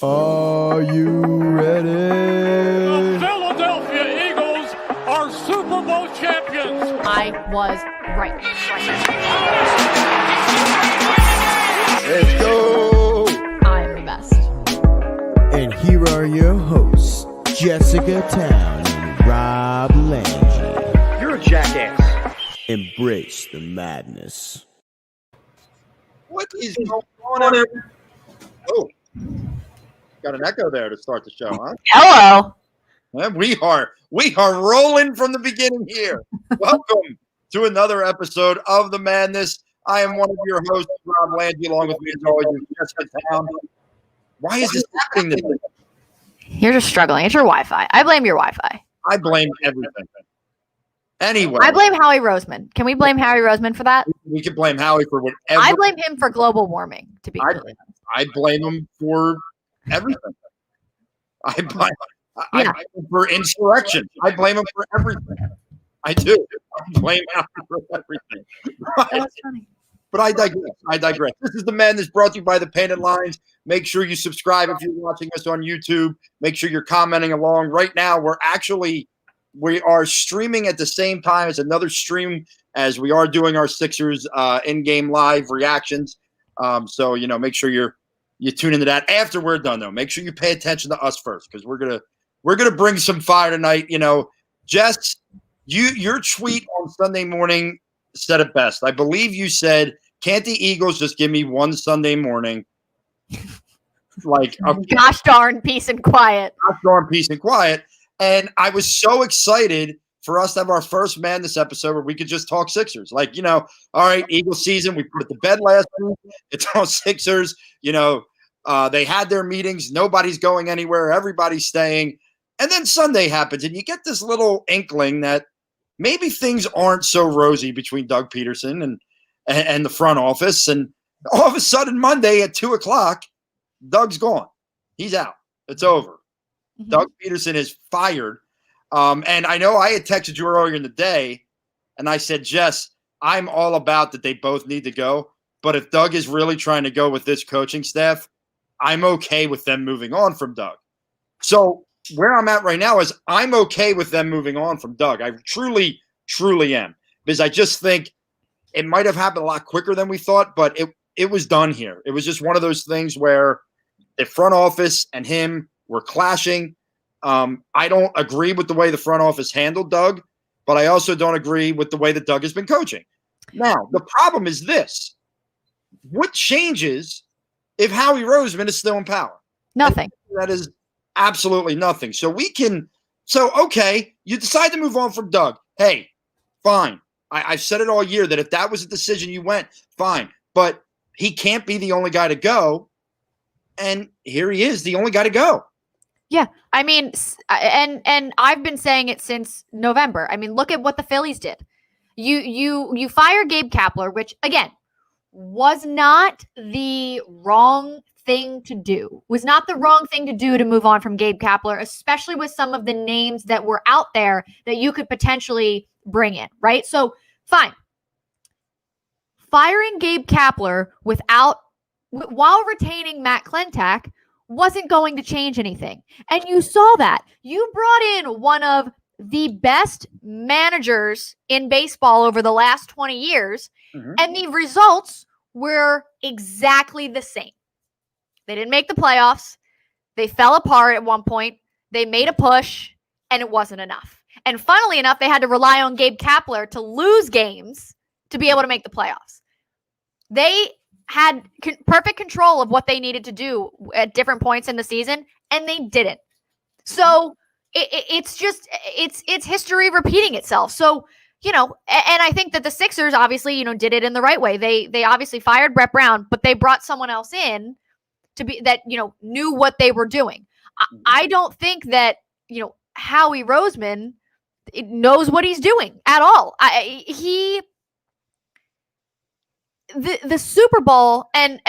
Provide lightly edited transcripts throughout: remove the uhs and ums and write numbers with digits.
Are you ready? The Philadelphia Eagles are Super Bowl champions. I was right. Let's go! I'm the best. And here are your hosts, Jessica Town and Rob Lange. You're a jackass. Embrace the madness. What is going on? Oh, got an echo there to start the show, huh? Hello. Well, we are rolling from the beginning here. Welcome to another episode of The Madness. I am one of your hosts, Rob Lange, along with me as always, Jessica Town. Why is this happening this way? You're just struggling. It's your Wi-Fi. I blame your Wi-Fi. I blame everything. Anyway. I blame Howie Roseman. Can we blame Howie Roseman for that? We can blame Howie for whatever. I blame him for global warming, to be completely honest. I blame him for everything. I blame him for insurrection. I blame him for everything. I do. I blame him for everything. That's funny. But I digress. This is The Madness brought to you by The Painted Lines. Make sure you subscribe if you're watching us on YouTube. Make sure you're commenting along. Right now, we are streaming at the same time as another stream as we are doing our Sixers in-game live reactions. So, make sure you tune into that after we're done, though. Make sure you pay attention to us first because we're gonna bring some fire tonight. Jess, your tweet on Sunday morning said it best. I believe you said, "Can't the Eagles just give me one Sunday morning?" Gosh darn peace and quiet. Gosh darn peace and quiet. And I was so excited for us to have our first Madness episode where we could just talk Sixers. All right, Eagles season, we put it to bed last week. It's all Sixers. They had their meetings. Nobody's going anywhere. Everybody's staying. And then Sunday happens, and you get this little inkling that maybe things aren't so rosy between Doug Peterson and the front office. And all of a sudden, Monday at 2 o'clock, Doug's gone. He's out. It's over. Mm-hmm. Doug Peterson is fired. And I know I had texted you earlier in the day, and I said, Jess, I'm all about that they both need to go. But if Doug is really trying to go with this coaching staff, I'm okay with them moving on from Doug. So where I'm at right now is I'm okay with them moving on from Doug. I truly, truly am. Because I just think it might have happened a lot quicker than we thought, but it was done here. It was just one of those things where the front office and him were clashing. I don't agree with the way the front office handled Doug, but I also don't agree with the way that Doug has been coaching. Now, the problem is this. What changes if Howie Roseman is still in power? Nothing. And that is absolutely nothing. Okay, you decide to move on from Doug. Hey, fine. I've said it all year that if that was a decision you went, fine. But he can't be the only guy to go. And here he is, the only guy to go. Yeah, I mean, and I've been saying it since November. I mean, look at what the Phillies did. You fire Gabe Kapler, which again was not the wrong thing to do. Was not the wrong thing to do to move on from Gabe Kapler, especially with some of the names that were out there that you could potentially bring in, right? So fine, firing Gabe Kapler while retaining Matt Klentak wasn't going to change anything. And you saw that. You brought in one of the best managers in baseball over the last 20 years, and the results were exactly the same. They didn't make the playoffs. They fell apart at one point. They made a push, and it wasn't enough. And funnily enough, they had to rely on Gabe Kapler to lose games to be able to make the playoffs. They had perfect control of what they needed to do at different points in the season, and they didn't. So it's history repeating itself. So, and I think that the Sixers obviously, did it in the right way. They obviously fired Brett Brown, but they brought someone else in that knew what they were doing. I don't think that, Howie Roseman knows what he's doing at all. The Super Bowl, and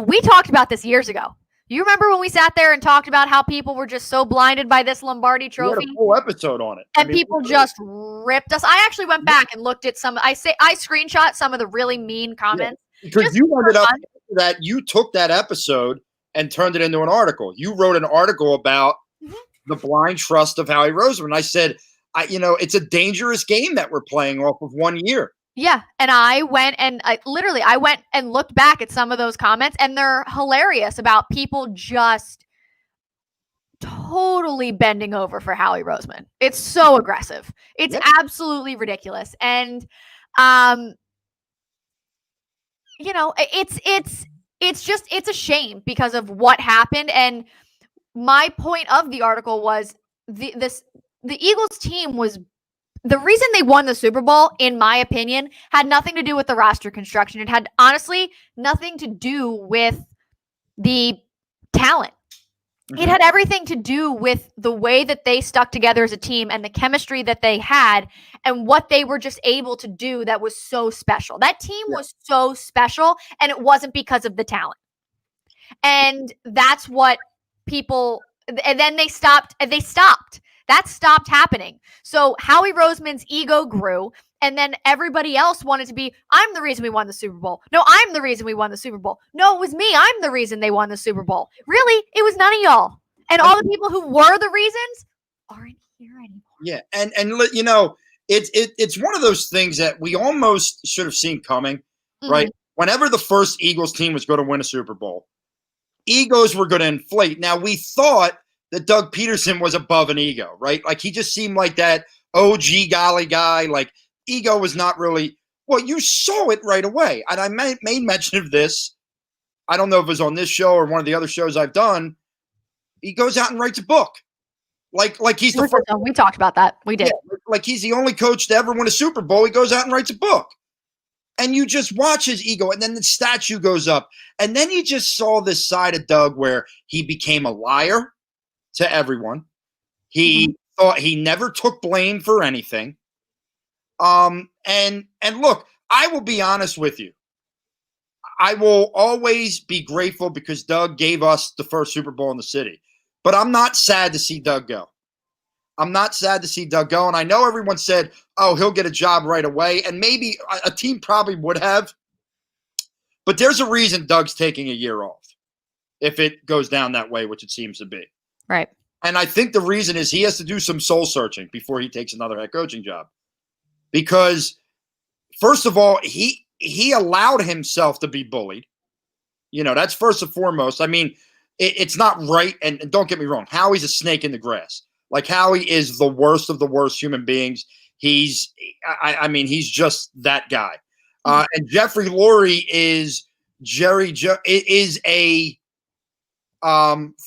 we talked about this years ago. You remember when we sat there and talked about how people were just so blinded by this Lombardi trophy? We had a full episode on it. And people just ripped us. I actually went back and looked at I screenshot some of the really mean comments. Yeah, because you ended up that you took that episode and turned it into an article. You wrote an article about the blind trust of Howie Roseman. I said, it's a dangerous game that we're playing off of 1 year. Yeah. And I went and I went and looked back at some of those comments, and they're hilarious about people just totally bending over for Howie Roseman. It's so aggressive. It's absolutely ridiculous. And, it's a shame because of what happened. And my point of the article was the Eagles team was the reason they won the Super Bowl, in my opinion, had nothing to do with the roster construction. It had honestly nothing to do with the talent. It had everything to do with the way that they stuck together as a team and the chemistry that they had and what they were just able to do that was so special. That team was so special, and it wasn't because of the talent. And that's what people – and then they stopped. That stopped happening. So Howie Roseman's ego grew, and then everybody else wanted to be, I'm the reason we won the Super Bowl. No, I'm the reason we won the Super Bowl. No, it was me. I'm the reason they won the Super Bowl. Really? It was none of y'all. And all the people who were the reasons aren't here anymore. Yeah, and it's one of those things that we almost should have seen coming, right? Whenever the first Eagles team was going to win a Super Bowl, egos were going to inflate. Now, we thought that Doug Peterson was above an ego, right? Like, he just seemed like that OG golly guy. Like, ego was not really – well, you saw it right away. And I made mention of this. I don't know if it was on this show or one of the other shows I've done. He goes out and writes a book. Like he's the first. We talked about that. We did. Yeah, like he's the only coach to ever win a Super Bowl. He goes out and writes a book. And you just watch his ego, and then the statue goes up. And then you just saw this side of Doug where he became a liar to everyone. He thought he never took blame for anything. And look, I will be honest with you. I will always be grateful because Doug gave us the first Super Bowl in the city. But I'm not sad to see Doug go. I'm not sad to see Doug go. And I know everyone said, oh, he'll get a job right away. And maybe a team probably would have. But there's a reason Doug's taking a year off if it goes down that way, which it seems to be. Right. And I think the reason is he has to do some soul searching before he takes another head coaching job. Because, first of all, he allowed himself to be bullied. That's first and foremost. I mean, it's not right. And don't get me wrong. Howie's a snake in the grass. Like, Howie is the worst of the worst human beings. He's just that guy. And Jeffrey Lurie is a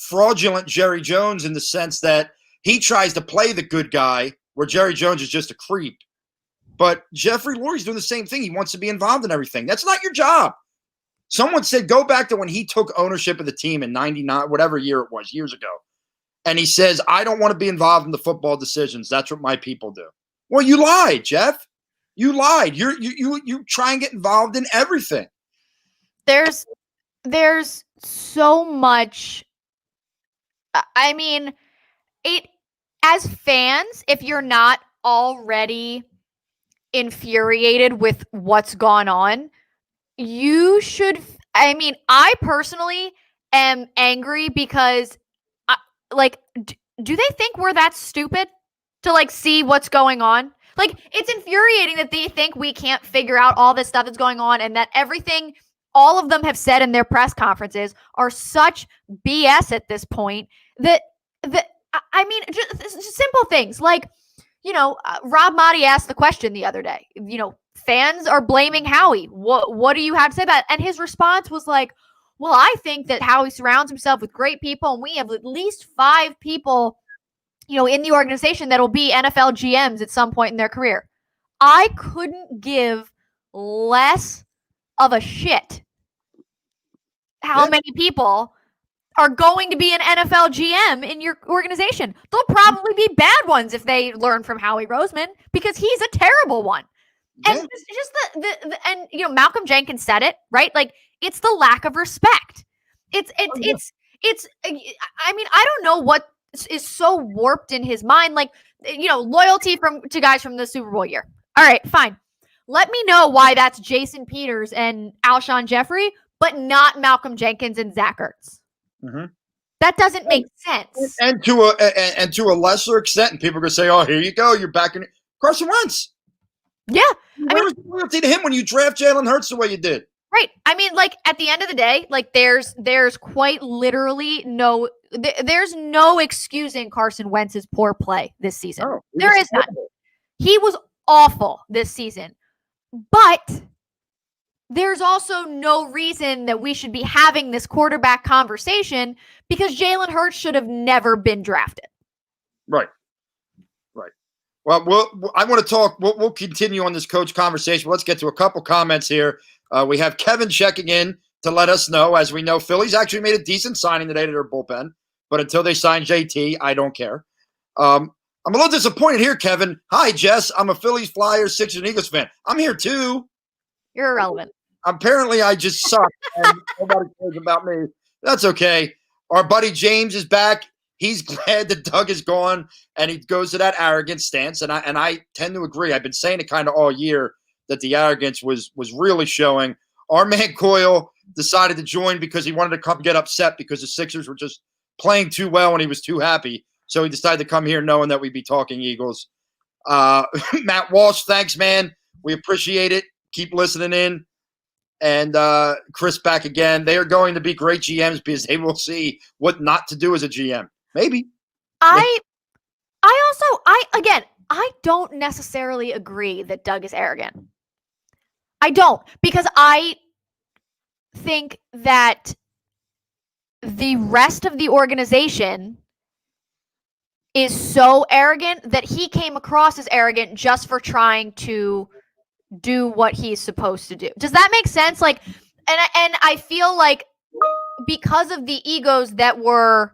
fraudulent Jerry Jones in the sense that he tries to play the good guy where Jerry Jones is just a creep. But Jeffrey Lurie's doing the same thing. He wants to be involved in everything. That's not your job. Someone said, go back to when he took ownership of the team in 99, whatever year it was, years ago. And he says, I don't want to be involved in the football decisions. That's what my people do. Well, you lied, Jeff. You lied. You try and get involved in everything. There's so much. I mean, as fans, if you're not already infuriated with what's gone on, you should. I mean, I personally am angry because, do they think we're that stupid to see what's going on? It's infuriating that they think we can't figure out all this stuff that's going on, and that everything all of them have said in their press conferences are such BS at this point that I mean, just simple things like, Rob Motti asked the question the other day, fans are blaming Howie. What do you have to say about it? And his response was like, well, I think that Howie surrounds himself with great people, and we have at least 5 people, in the organization that'll be NFL GMs at some point in their career. I couldn't give less of a shit how many people are going to be an NFL GM in your organization. They'll probably be bad ones if they learn from Howie Roseman, because he's a terrible one. Yeah. And just Malcolm Jenkins said it, right? It's the lack of respect. It's I mean, I don't know what is so warped in his mind. Loyalty to guys from the Super Bowl year. All right, fine. Let me know why that's Jason Peters and Alshon Jeffrey, but not Malcolm Jenkins and Zach Ertz. Mm-hmm. That doesn't make sense. And to a lesser extent, and people are going to say, "Oh, here you go, you're back in Carson Wentz." Yeah, Where was the loyalty to him when you draft Jalen Hurts the way you did? right. I mean, like at the end of the day, like there's quite literally there's no excusing Carson Wentz's poor play this season. No, There is none. He was awful this season, but there's also no reason that we should be having this quarterback conversation because Jalen Hurts should have never been drafted. Right. Well, I want to talk. We'll continue on this coach conversation. Let's get to a couple comments here. We have Kevin checking in to let us know. As we know, Philly's actually made a decent signing today to their bullpen, but until they sign JT, I don't care. I'm a little disappointed here, Kevin. Hi, Jess. I'm a Phillies, Flyers, Sixers, and Eagles fan. I'm here too. You're irrelevant. Apparently, I just suck, and nobody cares about me. That's okay. Our buddy James is back. He's glad that Doug is gone, and he goes to that arrogant stance. And I tend to agree. I've been saying it kind of all year that the arrogance was really showing. Our man Coyle decided to join because he wanted to come get upset because the Sixers were just playing too well and he was too happy. So he decided to come here knowing that we'd be talking Eagles. Matt Walsh, thanks, man. We appreciate it. Keep listening in. And Chris back again. They are going to be great GMs because they will see what not to do as a GM. Maybe. I don't necessarily agree that Doug is arrogant. I don't, because I think that the rest of the organization is so arrogant that he came across as arrogant just for trying to do what he's supposed to do. Does that make sense? Like, and I feel like because of the egos that were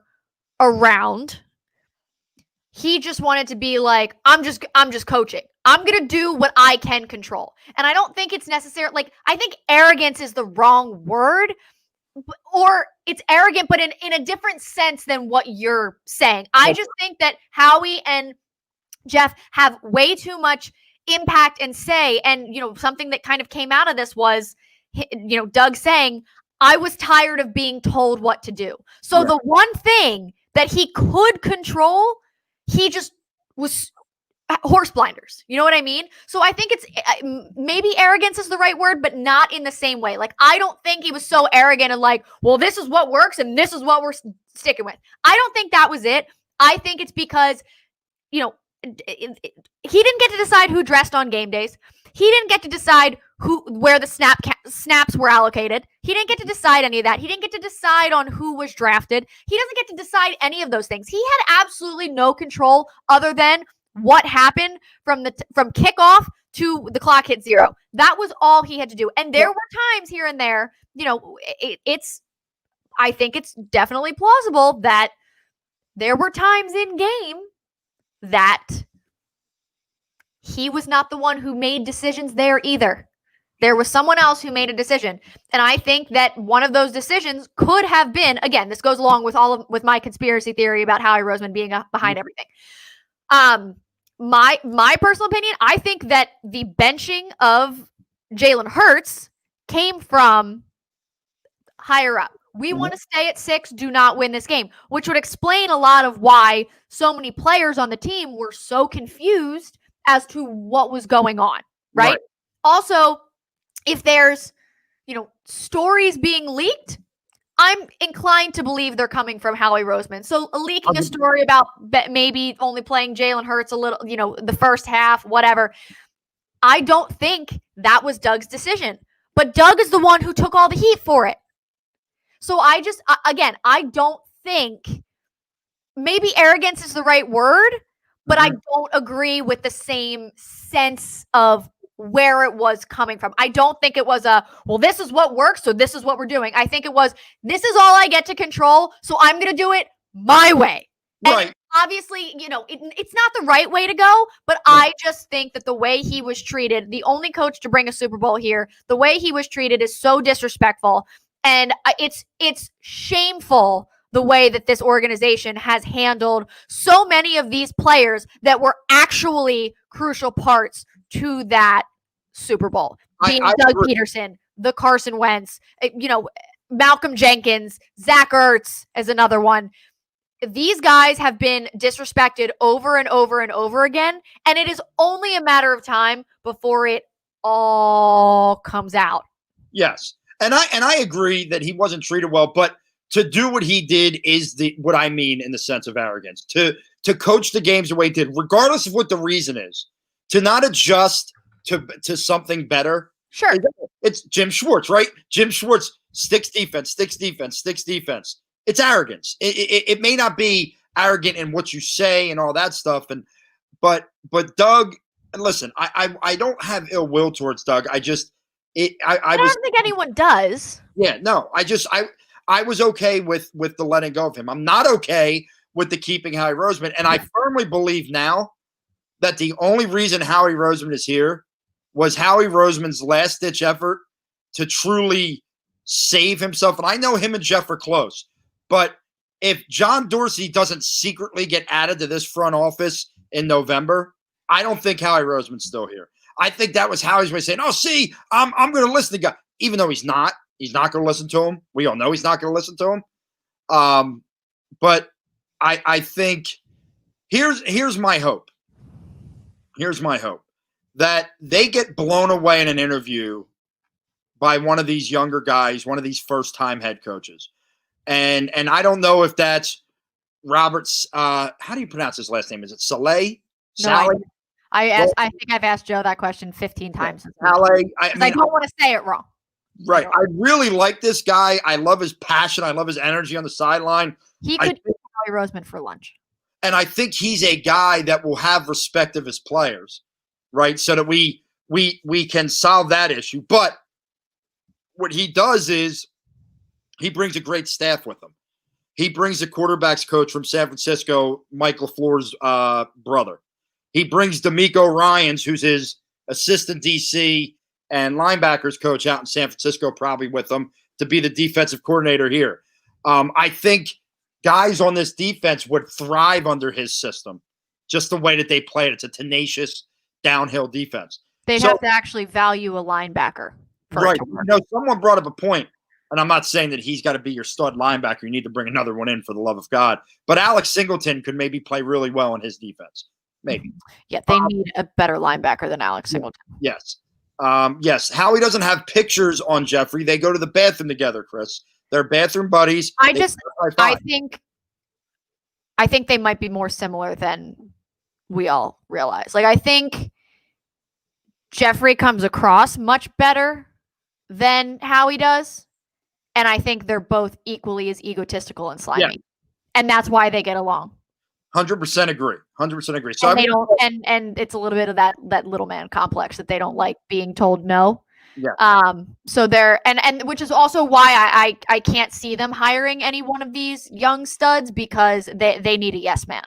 around, he just wanted to be like, I'm just coaching. I'm going to do what I can control. And I don't think it's necessary. Like, I think arrogance is the wrong word, or it's arrogant, but in a different sense than what you're saying. I just think that Howie and Jeff have way too much impact and say. And, something that kind of came out of this was, Doug saying, I was tired of being told what to do. So right. The one thing that he could control, he just was horse blinders. You know what I mean? So I think it's maybe arrogance is the right word, but not in the same way. Like, I don't think he was so arrogant and like, well, this is what works and this is what we're sticking with. I don't think that was it. I think it's because, he didn't get to decide who dressed on game days. He didn't get to decide where the snaps were allocated. He didn't get to decide any of that. He didn't get to decide on who was drafted. He doesn't get to decide any of those things. He had absolutely no control other than what happened from kickoff to the clock hit zero. That was all he had to do. And there were times here and there, I think it's definitely plausible that there were times in game that he was not the one who made decisions there either. There was someone else who made a decision. And I think that one of those decisions could have been, again, this goes along with my conspiracy theory about Howie Roseman being behind everything. My personal opinion, I think that the benching of Jalen Hurts came from higher up. We want to stay at 6, do not win this game, which would explain a lot of why so many players on the team were so confused as to what was going on, right? Also, if there's, stories being leaked, I'm inclined to believe they're coming from Howie Roseman. So leaking a story about maybe only playing Jalen Hurts a little, the first half, whatever. I don't think that was Doug's decision, but Doug is the one who took all the heat for it. So I don't think, maybe arrogance is the right word, but I don't agree with the same sense of where it was coming from. I don't think it was this is what works, so this is what we're doing. I think it was, this is all I get to control, so I'm going to do it my way. Right. And obviously, it's not the right way to go, but I just think that the way he was treated, the only coach to bring a Super Bowl here, the way he was treated is so disrespectful. And it's shameful the way that this organization has handled so many of these players that were actually crucial parts to that Super Bowl. Being Doug Peterson, the Carson Wentz, Malcolm Jenkins, Zach Ertz is another one. These guys have been disrespected over and over and over again, and it is only a matter of time before it all comes out. Yes. And I agree that he wasn't treated well, but to do what he did is what I mean in the sense of arrogance. To coach the games the way he did, regardless of what the reason is, to not adjust to something better. Sure. It's Jim Schwartz, right? Jim Schwartz sticks defense. It's arrogance. It may not be arrogant in what you say and all that stuff. But Doug, listen, I don't have ill will towards Doug. I don't think anyone does. Yeah, no. I was okay with the letting go of him. I'm not okay with the keeping Howie Roseman. And I firmly believe now that the only reason Howie Roseman is here was Howie Roseman's last-ditch effort to truly save himself. And I know him and Jeff are close. But if John Dorsey doesn't secretly get added to this front office in November, I don't think Howie Roseman's still here. I think that was Howie's way of saying, oh, see, I'm going to listen to guy. Even though he's not. He's not going to listen to him. We all know he's not going to listen to him. But I think here's my hope. Here's my hope that they get blown away in an interview by one of these younger guys, one of these first-time head coaches. And I don't know if that's Robert's. How do you pronounce his last name? Is it Saleh? No, I think I've asked Joe that question 15 times. Saleh. I don't want to say it wrong. Right. I really like this guy. I love his passion. I love his energy on the sideline. He could be Howie Roseman for lunch. And I think he's a guy that will have respect of his players, right? So that we can solve that issue. But what he does is he brings a great staff with him. He brings the quarterbacks coach from San Francisco, Mike LaFleur's brother. He brings D'Amico Ryans, who's his assistant DC and linebackers coach out in San Francisco, probably with him to be the defensive coordinator here. I think guys on this defense would thrive under his system, just the way that they play it. It's a tenacious downhill defense. They'd have to actually value a linebacker. Right. Someone brought up a point, and I'm not saying that he's got to be your stud linebacker. You need to bring another one in for the love of God. But Alex Singleton could maybe play really well in his defense. Maybe. Yeah, they need a better linebacker than Alex Singleton. Yes. Yes. Howie doesn't have pictures on Jeffrey. They go to the bathroom together, Chris. They're bathroom buddies. I think they might be more similar than we all realize. Like, I think Jeffrey comes across much better than Howie does. And I think they're both equally as egotistical and slimy. Yeah. And that's why they get along. 100% agree. 100% agree. So and they don't, and it's a little bit of that little man complex that they don't like being told no. Yeah. So they're and which is also why I can't see them hiring any one of these young studs, because they need a yes man.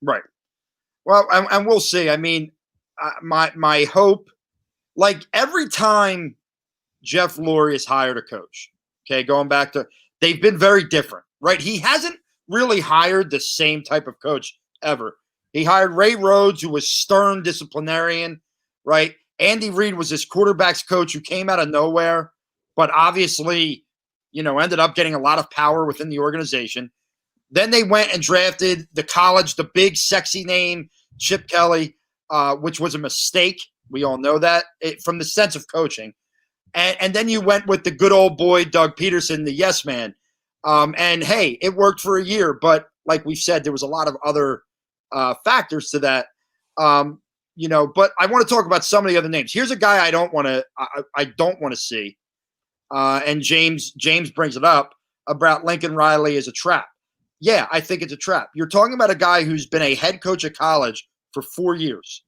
Right. Well, and we'll see. I mean, my hope, like every time Jeff Lurie has hired a coach, okay, going back to, they've been very different, right? He hasn't really hired the same type of coach ever. He hired Ray Rhodes, who was stern disciplinarian, right? Andy Reid was his quarterback's coach who came out of nowhere, but obviously, ended up getting a lot of power within the organization. Then they went and drafted the big sexy name, Chip Kelly, which was a mistake. We all know that from the sense of coaching. And then you went with the good old boy, Doug Peterson, the yes man. And hey, it worked for a year, but like we've said, there was a lot of other factors to that. But I want to talk about some of the other names. Here's a guy I don't want to see. And James brings it up about Lincoln Riley as a trap. Yeah, I think it's a trap. You're talking about a guy who's been a head coach at college for 4 years.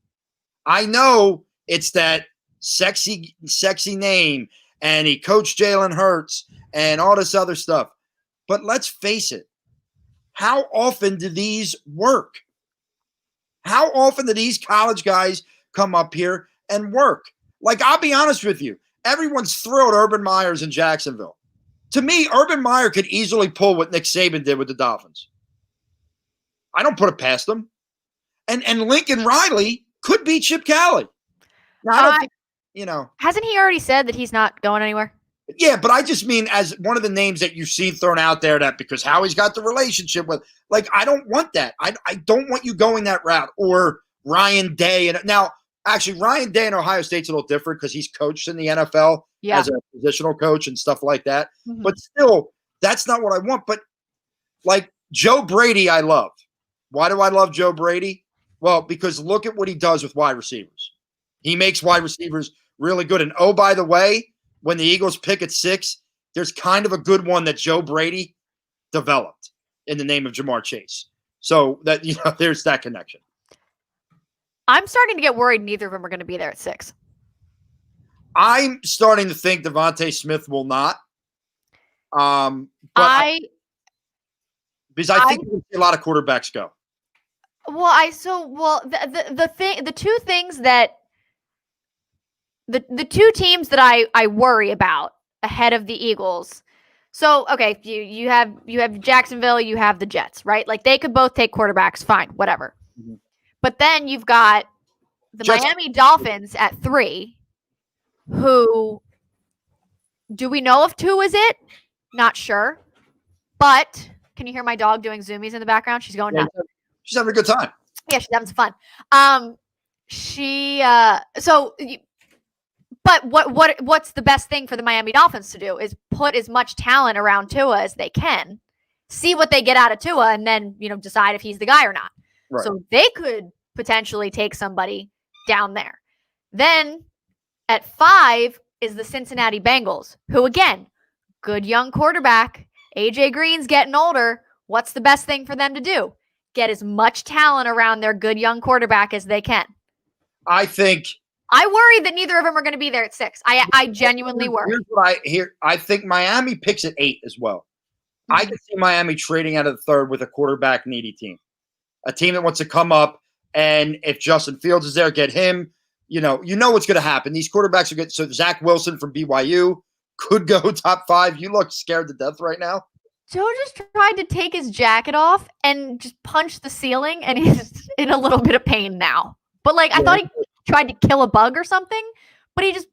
I know it's that sexy name, and he coached Jalen Hurts and all this other stuff. But let's face it, how often do these work? How often do these college guys come up here and work? Like, I'll be honest with you. Everyone's thrilled Urban Meyer's in Jacksonville. To me, Urban Meyer could easily pull what Nick Saban did with the Dolphins. I don't put it past him. And Lincoln Riley could be Chip Kelly. Now, I don't think, Hasn't he already said that he's not going anywhere? Yeah, but I just mean as one of the names that you've seen thrown out there that because Howie's got the relationship with, like, I don't want that. I don't want you going that route or Ryan Day. And now, actually, Ryan Day in Ohio State's a little different because he's coached in the NFL as a positional coach and stuff like that. Mhm. But still, that's not what I want. But like Joe Brady, I love. Why do I love Joe Brady? Well, because look at what he does with wide receivers. He makes wide receivers really good. And oh, by the way, when the Eagles pick at 6, there's kind of a good one that Joe Brady developed in the name of Jamar Chase. So that, there's that connection. I'm starting to get worried neither of them are going to be there at 6. I'm starting to think Devontae Smith will not. Because I think we're going to see a lot of quarterbacks go. The two teams that I worry about ahead of the Eagles. So, okay, you have Jacksonville, you have the Jets, right? Like they could both take quarterbacks, fine, whatever. Mhm. But then you've got the Miami Dolphins at 3, who do we know if 2 is it? Not sure. But can you hear my dog doing zoomies in the background? She's going nuts. She's having a good time. Yeah, she's having some fun. But what's the best thing for the Miami Dolphins to do is put as much talent around Tua as they can, see what they get out of Tua, and then decide if he's the guy or not. Right. So they could potentially take somebody down there. Then at 5 is the Cincinnati Bengals, who again, good young quarterback. AJ Green's getting older. What's the best thing for them to do? Get as much talent around their good young quarterback as they can. I worry that neither of them are going to be there at 6. I genuinely worry. Here's what I hear. I think Miami picks at 8 as well. Mm-hmm. I can see Miami trading out of the 3rd with a quarterback needy team, a team that wants to come up. And if Justin Fields is there, get him. You know what's going to happen. These quarterbacks are good. So Zach Wilson from BYU could go top 5. You look scared to death right now. Joe just tried to take his jacket off and just punch the ceiling, and he's in a little bit of pain now. But I thought he tried to kill a bug or something, but he just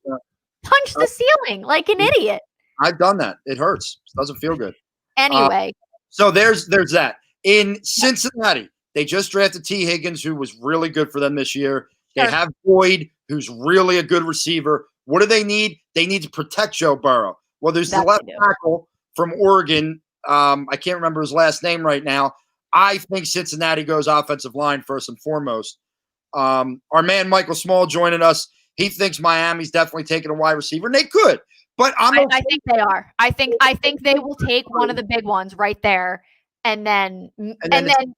punched the ceiling like an idiot. I've done that. It hurts. It doesn't feel good. Anyway. So there's that. In Cincinnati, they just drafted T. Higgins, who was really good for them this year. They have Boyd, who's really a good receiver. What do they need? They need to protect Joe Burrow. Well, there's the left tackle from Oregon. I can't remember his last name right now. I think Cincinnati goes offensive line first and foremost. Our man Michael Small joining us. He thinks Miami's definitely taking a wide receiver, and they could. But I think they are. I think they will take one of the big ones right there, and then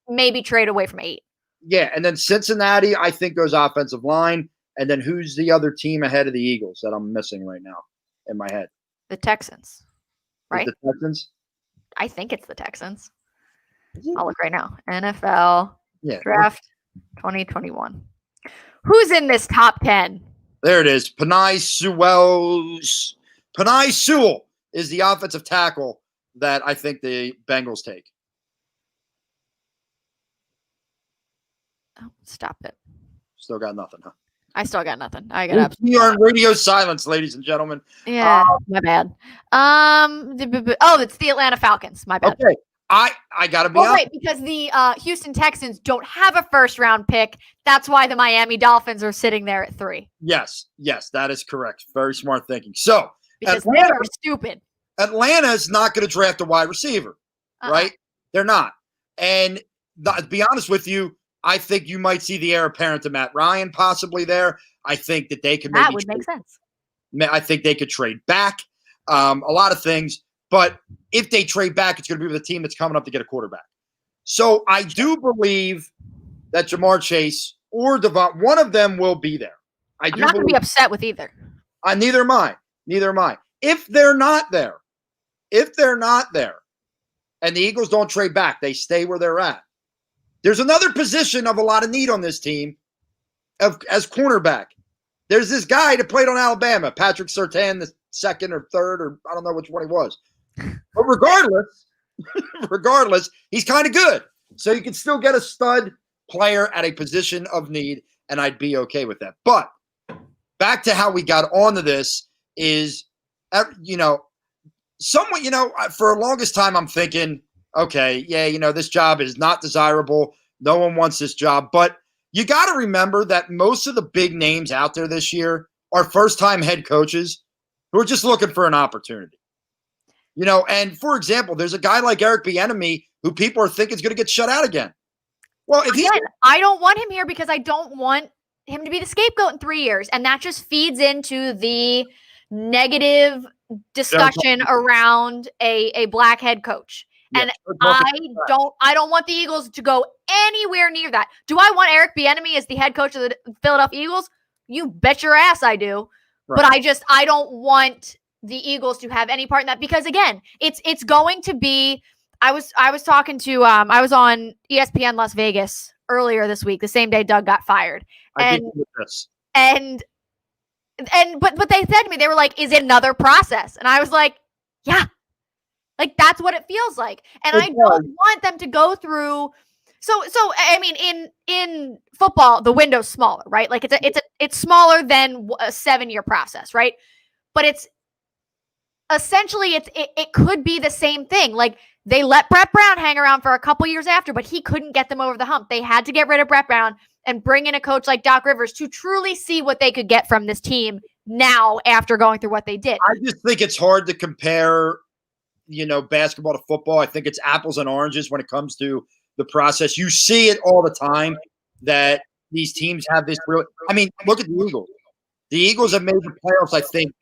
maybe trade away from 8. Yeah, and then Cincinnati, I think, goes offensive line. And then who's the other team ahead of the Eagles that I'm missing right now in my head? The Texans, right? The Texans? I think it's the Texans. I'll look right now. NFL Draft 2021. Who's in this top 10? There it is. Penei Sewell is the offensive tackle that I think the Bengals take. Oh, stop it. Still got nothing, huh? I still got nothing. I got absolutely. We are in radio silence, ladies and gentlemen. Yeah, my bad. It's the Atlanta Falcons. My bad. Okay, I gotta be honest. Right, because the Houston Texans don't have a 1st-round pick. That's why the Miami Dolphins are sitting there at 3. Yes, that is correct. Very smart thinking. So because they are stupid. Atlanta's not going to draft a wide receiver, right? They're not. And to be honest with you, I think you might see the heir apparent to Matt Ryan possibly there. I think that they could that would make sense. I think they could trade back a lot of things. But if they trade back, it's going to be with a team that's coming up to get a quarterback. So I do believe that Jamar Chase or Devon, one of them will be there. I'm not going to be upset with either. Neither am I. If they're not there, and the Eagles don't trade back, they stay where they're at. There's another position of a lot of need on this team as cornerback. There's this guy that played on Alabama, Patrick Surtain, the 2nd or 3rd, or I don't know which one he was. But regardless, he's kind of good. So you can still get a stud player at a position of need, and I'd be okay with that. But back to how we got onto this is, somewhat, for the longest time, I'm thinking, okay, yeah, this job is not desirable. No one wants this job. But you got to remember that most of the big names out there this year are first-time head coaches who are just looking for an opportunity. And for example, there's a guy like Eric Bieniemy who people are thinking is going to get shut out again. Well, I don't want him here because I don't want him to be the scapegoat in 3 years. And that just feeds into the negative discussion around a black head coach. And I don't want the Eagles to go anywhere near that. Do I want Eric Bieniemy as the head coach of the Philadelphia Eagles? You bet your ass I do. Right. But I don't want the Eagles to have any part in that because again, it's going to be. I was talking to I was on ESPN Las Vegas earlier this week, the same day Doug got fired, but they said to me, they were like, "Is it another process?" And I was like, "Yeah, like that's what it feels like." And I don't want them to go through. So I mean, in football, the window's smaller, right? Like it's smaller than a 7-year process, right? But it's essentially it could be the same thing. Like they let Brett Brown hang around for a couple years after, but he couldn't get them over the hump. They had to get rid of Brett Brown and bring in a coach like Doc Rivers to truly see what they could get from this team now after going through what they did. I just think it's hard to compare, basketball to football. I think it's apples and oranges when it comes to the process. You see it all the time that these teams have this real. I mean, look at the Eagles. The Eagles have made the playoffs, I think,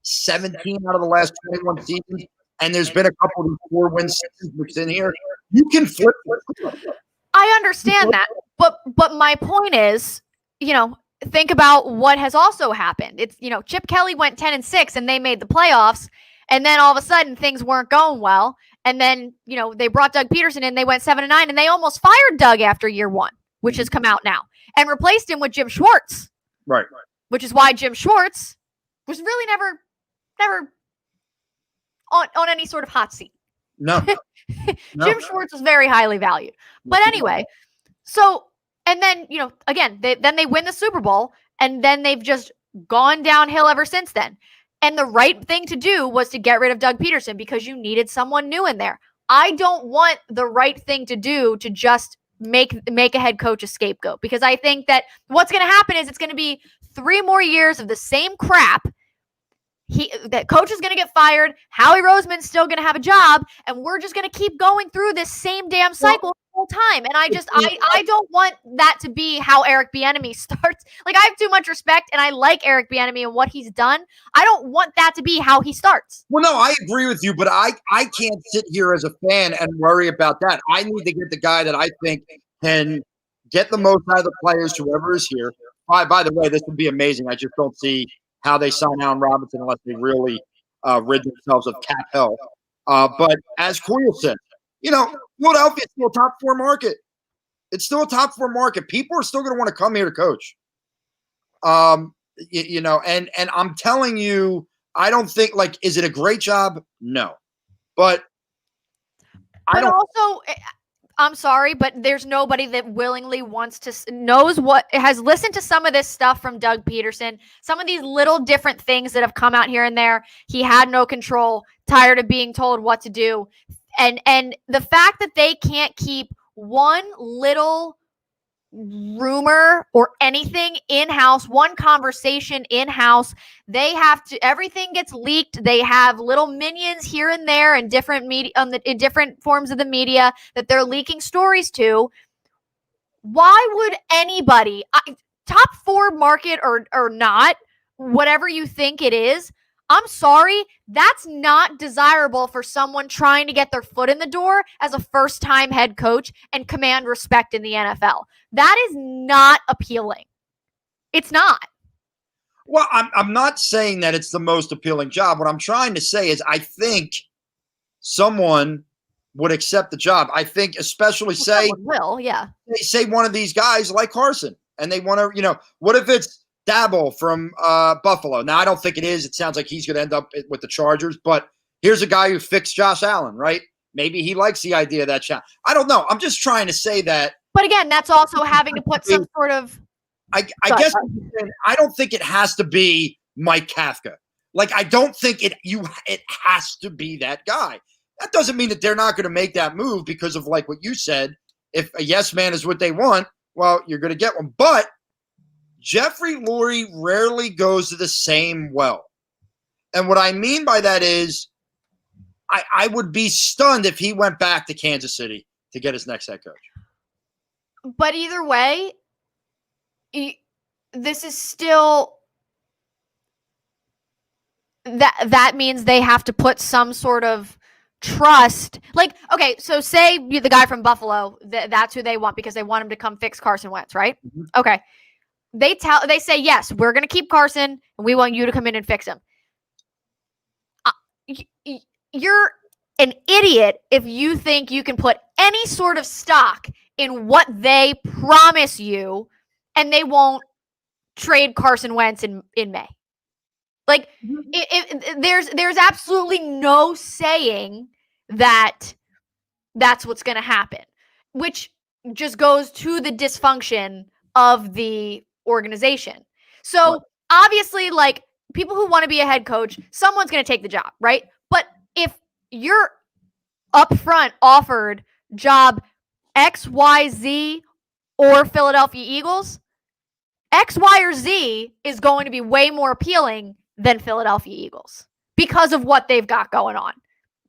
17 out of the last 21 seasons. And there's been a couple of 4-win seasons mixed in here. You can flip it. I understand that. But my point is, think about what has also happened. It's, Chip Kelly went 10-6 and they made the playoffs. And then all of a sudden things weren't going well. And then, they brought Doug Peterson in. They went 7-9 and they almost fired Doug after year 1, which has come out now, and replaced him with Jim Schwartz. Right. Which is why Jim Schwartz was really never on any sort of hot seat. No. Jim Schwartz was very highly valued. But anyway, so, and then, again, then they win the Super Bowl, and then they've just gone downhill ever since then. And the right thing to do was to get rid of Doug Peterson because you needed someone new in there. I don't want the right thing to do to just make a head coach a scapegoat, because I think that what's going to happen is it's going to be 3 more years of the same crap. That coach is going to get fired. Howie Roseman's still going to have a job, and we're just going to keep going through this same damn cycle the whole time. And I don't want that to be how Eric Bieniemy starts. Like, I have too much respect, and I like Eric Bieniemy and what he's done. I don't want that to be how he starts. Well, no, I agree with you, but I can't sit here as a fan and worry about that. I need to get the guy that I think can get the most out of the players, whoever is here. By the way, this would be amazing. I just don't see how they sign Allen Robinson unless they really rid themselves of cap hell. But as Coyle said, Philadelphia is still a top 4 market. It's still a top 4 market. People are still going to want to come here to coach. And I'm telling you, I don't think, is it a great job? No. But also, I'm sorry, but there's nobody that willingly has listened to some of this stuff from Doug Peterson, some of these little different things that have come out here and there. He had no control, tired of being told what to do. And the fact that they can't keep one little rumor or anything in-house, one conversation in-house, everything gets leaked. They have little minions here and there in different media, in different forms of the media that they're leaking stories to. Why would anybody, top 4 market or not, whatever you think it is, I'm sorry, that's not desirable for someone trying to get their foot in the door as a first-time head coach and command respect in the NFL. That is not appealing. It's not. Well, I'm not saying that it's the most appealing job. What I'm trying to say is I think someone would accept the job. I think especially say one of these guys like Carson, and they want to, what if it's Dabble from Buffalo? Now, I don't think it is. It sounds like he's going to end up with the Chargers, but here's a guy who fixed Josh Allen, right? Maybe he likes the idea of that shot. I don't know. I'm just trying to say that. But again, that's also having to put some sort of. I guess I don't think it has to be Mike Kafka. Like, I don't think it has to be that guy. That doesn't mean that they're not going to make that move because of like what you said. If a yes man is what they want, well, you're going to get one. But Jeffrey Lurie rarely goes to the same well. And what I mean by that is I would be stunned if he went back to Kansas City to get his next head coach. But either way, this is still that means they have to put some sort of trust. Like, okay, so say the guy from Buffalo, that's who they want because they want him to come fix Carson Wentz, right? Mm-hmm. Okay. They say, yes, we're going to keep Carson and we want you to come in and fix him. You're an idiot if you think you can put any sort of stock in what they promise you and they won't trade Carson Wentz in May. Like, there's absolutely no saying that that's what's going to happen, which just goes to the dysfunction of the organization. So obviously, like, people who want to be a head coach, someone's going to take the job, right? But if you're upfront offered job X, Y, Z, or Philadelphia Eagles, X, Y, or Z is going to be way more appealing than Philadelphia Eagles because of what they've got going on.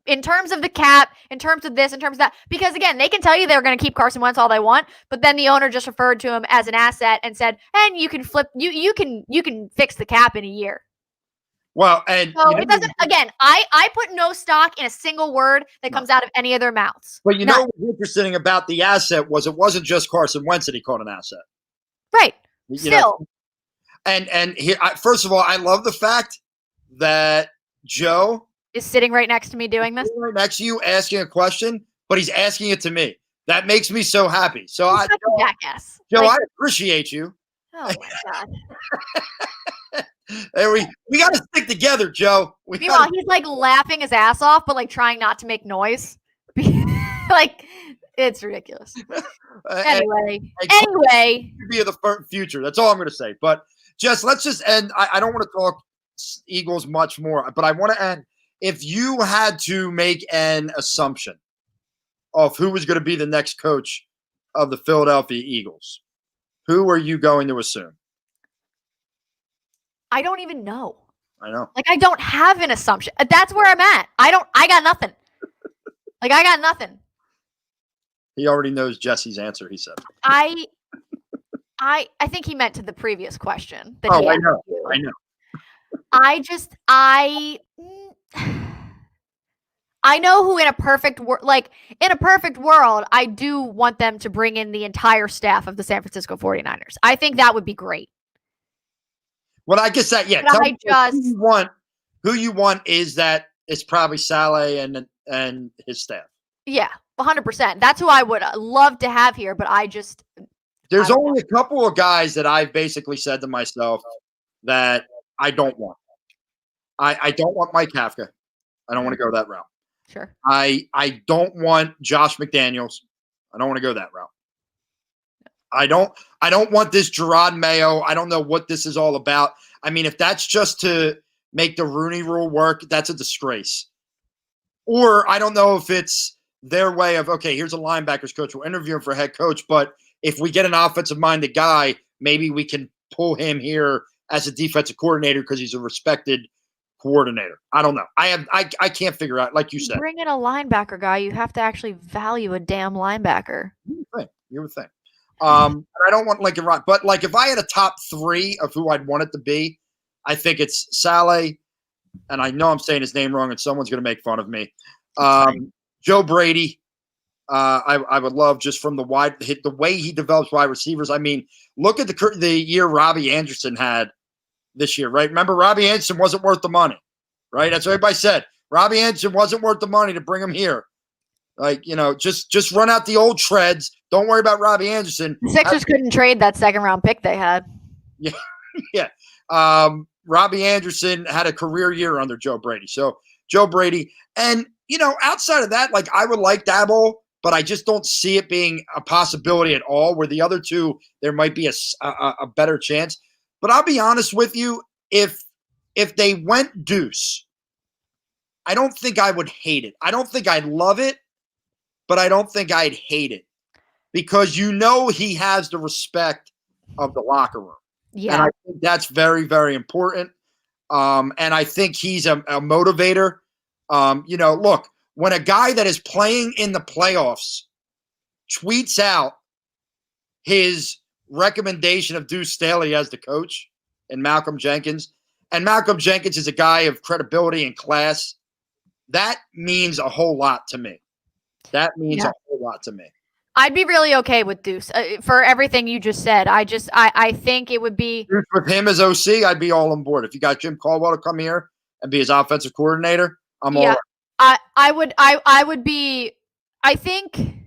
In terms of the cap, in terms of this, in terms of that. Because again, they can tell you they're going to keep Carson Wentz all they want, but then the owner just referred to him as an asset and said, and you can flip, you can fix the cap in a year. Well, and so it doesn't. Again, I put no stock in a single word that comes out of any of their mouths. But you know what's interesting about the asset was it wasn't just Carson Wentz that he called an asset, right? Still, and here, first of all, I love the fact that Joe is sitting right next to me doing this, right next to you, asking a question, but he's asking it to me. That makes me so happy. So jackass. Joe, I appreciate you. Oh my god. There we got to stick together, Joe. Meanwhile, he's like laughing his ass off, but like trying not to make noise. Like, it's ridiculous. Anyway, be of the future. That's all I'm going to say. But let's just end. I don't want to talk Eagles much more, but I want to end. If you had to make an assumption of who was going to be the next coach of the Philadelphia Eagles, who are you going to assume? I don't even know. I know. Like, I don't have an assumption. That's where I'm at. I got nothing. Like, I got nothing. He already knows Jesse's answer, he said. I think he meant to the previous question. That I know. I know. I know who in a perfect world, I do want them to bring in the entire staff of the San Francisco 49ers. I think that would be great. Well, I guess that, yeah. Who you want is that it's probably Saleh and his staff. Yeah, 100%. That's who I would love to have here, but there's only a couple of guys that I've basically said to myself that I don't want. I don't want Mike Kafka. I don't want to go that route. Sure. I don't want Josh McDaniels. I don't want to go that route. I don't want this Gerard Mayo. I don't know what this is all about. I mean, if that's just to make the Rooney Rule work, that's a disgrace. Or I don't know if it's their way of, okay, here's a linebackers coach. We'll interview him for head coach, but if we get an offensive-minded guy, maybe we can pull him here as a defensive coordinator because he's a respected coordinator. I don't know. I can't figure out, like you said. Bring in a linebacker guy. You have to actually value a damn linebacker. You would think. I don't want Lincoln Rock, but like if I had a top three of who I'd want it to be, I think it's Saleh, and I know I'm saying his name wrong, and someone's going to make fun of me. Joe Brady. I would love just from the way he develops wide receivers. I mean, look at the year Robbie Anderson had this year, right? Remember, Robbie Anderson wasn't worth the money, right? That's what everybody said. Robbie Anderson wasn't worth the money to bring him here. Like, just run out the old treads. Don't worry about Robbie Anderson. The Sixers couldn't trade that second-round pick they had. Yeah, yeah. Robbie Anderson had a career year under Joe Brady. So Joe Brady, and outside of that, like I would like Dabble, but I just don't see it being a possibility at all. Where the other two, there might be a better chance. But I'll be honest with you, if if they went Deuce, I don't think I would hate it. I don't think I'd love it, but I don't think I'd hate it because he has the respect of the locker room. Yeah. And I think that's very, very important. And I think he's a motivator. Look, when a guy that is playing in the playoffs tweets out his recommendation of Deuce Staley as the coach and Malcolm Jenkins is a guy of credibility and class, that means a whole lot to me. That means a whole lot to me. I'd be really okay with Deuce for everything you just said. I think it would be with him as OC. I'd be all on board. If you got Jim Caldwell to come here and be his offensive coordinator, I'm all right. I would be. I think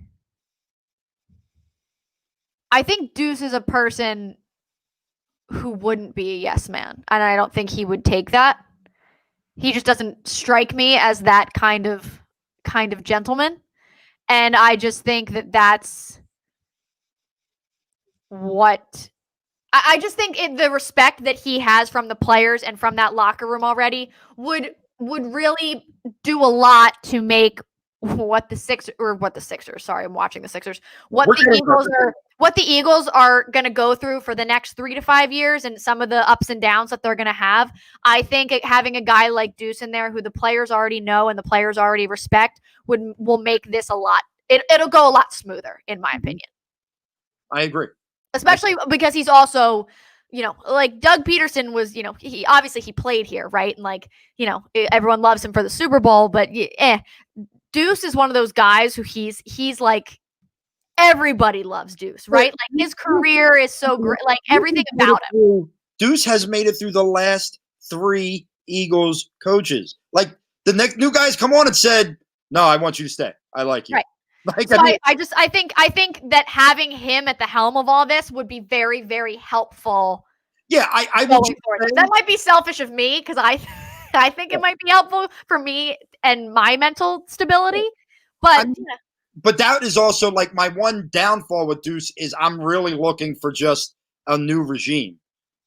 Deuce is a person who wouldn't be a yes man, and I don't think he would take that. He just doesn't strike me as that kind of gentleman. And I just think that's what I just think the respect that he has from the players and from that locker room already would really do a lot to make what the Sixers. Sorry, I'm watching the Sixers. What the Eagles are going to go through for the next 3 to 5 years and some of the ups and downs that they're going to have. I think having a guy like Deuce in there who the players already know and the players already respect will make this a lot. It'll go a lot smoother, in my opinion. I agree. Especially because he's also, like Doug Peterson was, he obviously he played here, right? And everyone loves him for the Super Bowl, but Deuce is one of those guys who he's like, everybody loves Deuce, right? Like his career is so great, like everything about him. Deuce has made it through the last 3 Eagles coaches. Like the next new guys come on and said, "No, I want you to stay. I like you." Right. Like, So I think that having him at the helm of all this would be very, very helpful. Yeah, I would. That might be selfish of me because I think it might be helpful for me and my mental stability. But but that is also like my one downfall with Deuce is I'm really looking for just a new regime.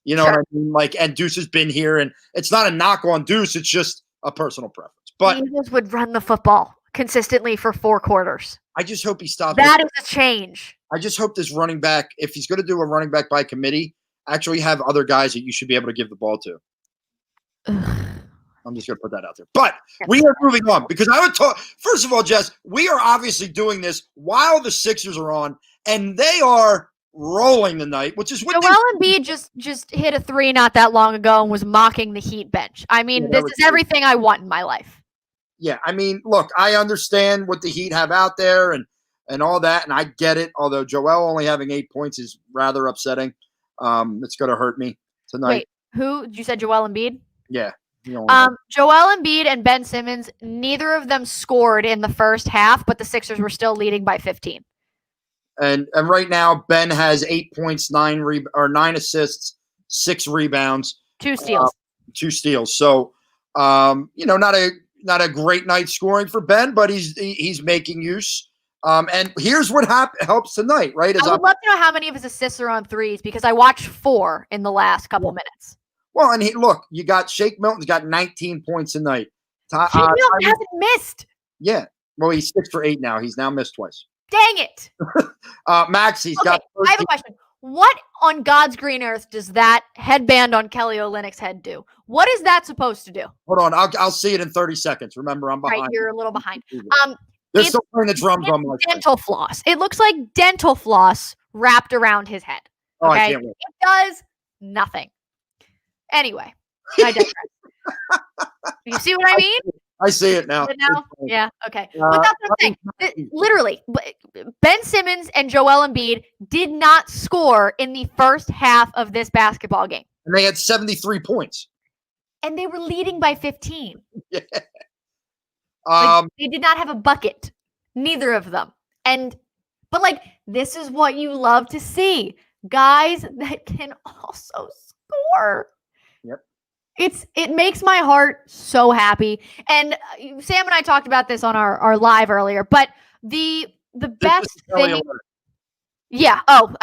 You know what I mean? Like, and Deuce has been here, and it's not a knock on Deuce. It's just a personal preference. But the Eagles would run the football consistently for 4 quarters. I just hope he stops. That is a change. I just hope this running back, if he's going to do a running back by committee, actually have other guys that you should be able to give the ball to. I'm just going to put that out there. But we are moving on because I would talk. First of all, Jess, we are obviously doing this while the Sixers are on, and they are rolling tonight, which is what Joel Embiid just hit a 3 not that long ago and was mocking the Heat bench. I mean, this is everything I want in my life. Yeah, I mean, look, I understand what the Heat have out there and all that, and I get it. Although Joel only having 8 points is rather upsetting. It's going to hurt me tonight. Wait, who? You said Joel Embiid? Yeah. Joel Embiid and Ben Simmons, neither of them scored in the first half, but the Sixers were still leading by 15. And right now, Ben has 8 points, 9 assists, 6 rebounds, 2 steals. 2 steals. So, not a great night scoring for Ben, but he's making use. And here's what helps tonight, right? I would love to know how many of his assists are on threes because I watched 4 in the last couple minutes. Well, and look, you got Shake Milton's got 19 points tonight. Shake Milton hasn't missed. Yeah. Well, he's 6 for 8 now. He's now missed twice. Dang it. Maxie's got 13. I have a question. What on God's green earth does that headband on Kelly Olynyk's head do? What is that supposed to do? Hold on. I'll see it in 30 seconds. Remember, I'm behind. Right, you're a little behind. They're still playing the drums on my dental floss. It looks like dental floss wrapped around his head. Okay? I can't wait. It does nothing. Anyway, I digress. You see what I mean? I see it now. Yeah, okay. But that's the thing. Literally, Ben Simmons and Joel Embiid did not score in the first half of this basketball game. And they had 73 points. And they were leading by 15. Yeah. They did not have a bucket. Neither of them. But this is what you love to see. Guys that can also score. Yep. It makes my heart so happy. And Sam and I talked about this on our live earlier, but the best thing. Yeah. Oh,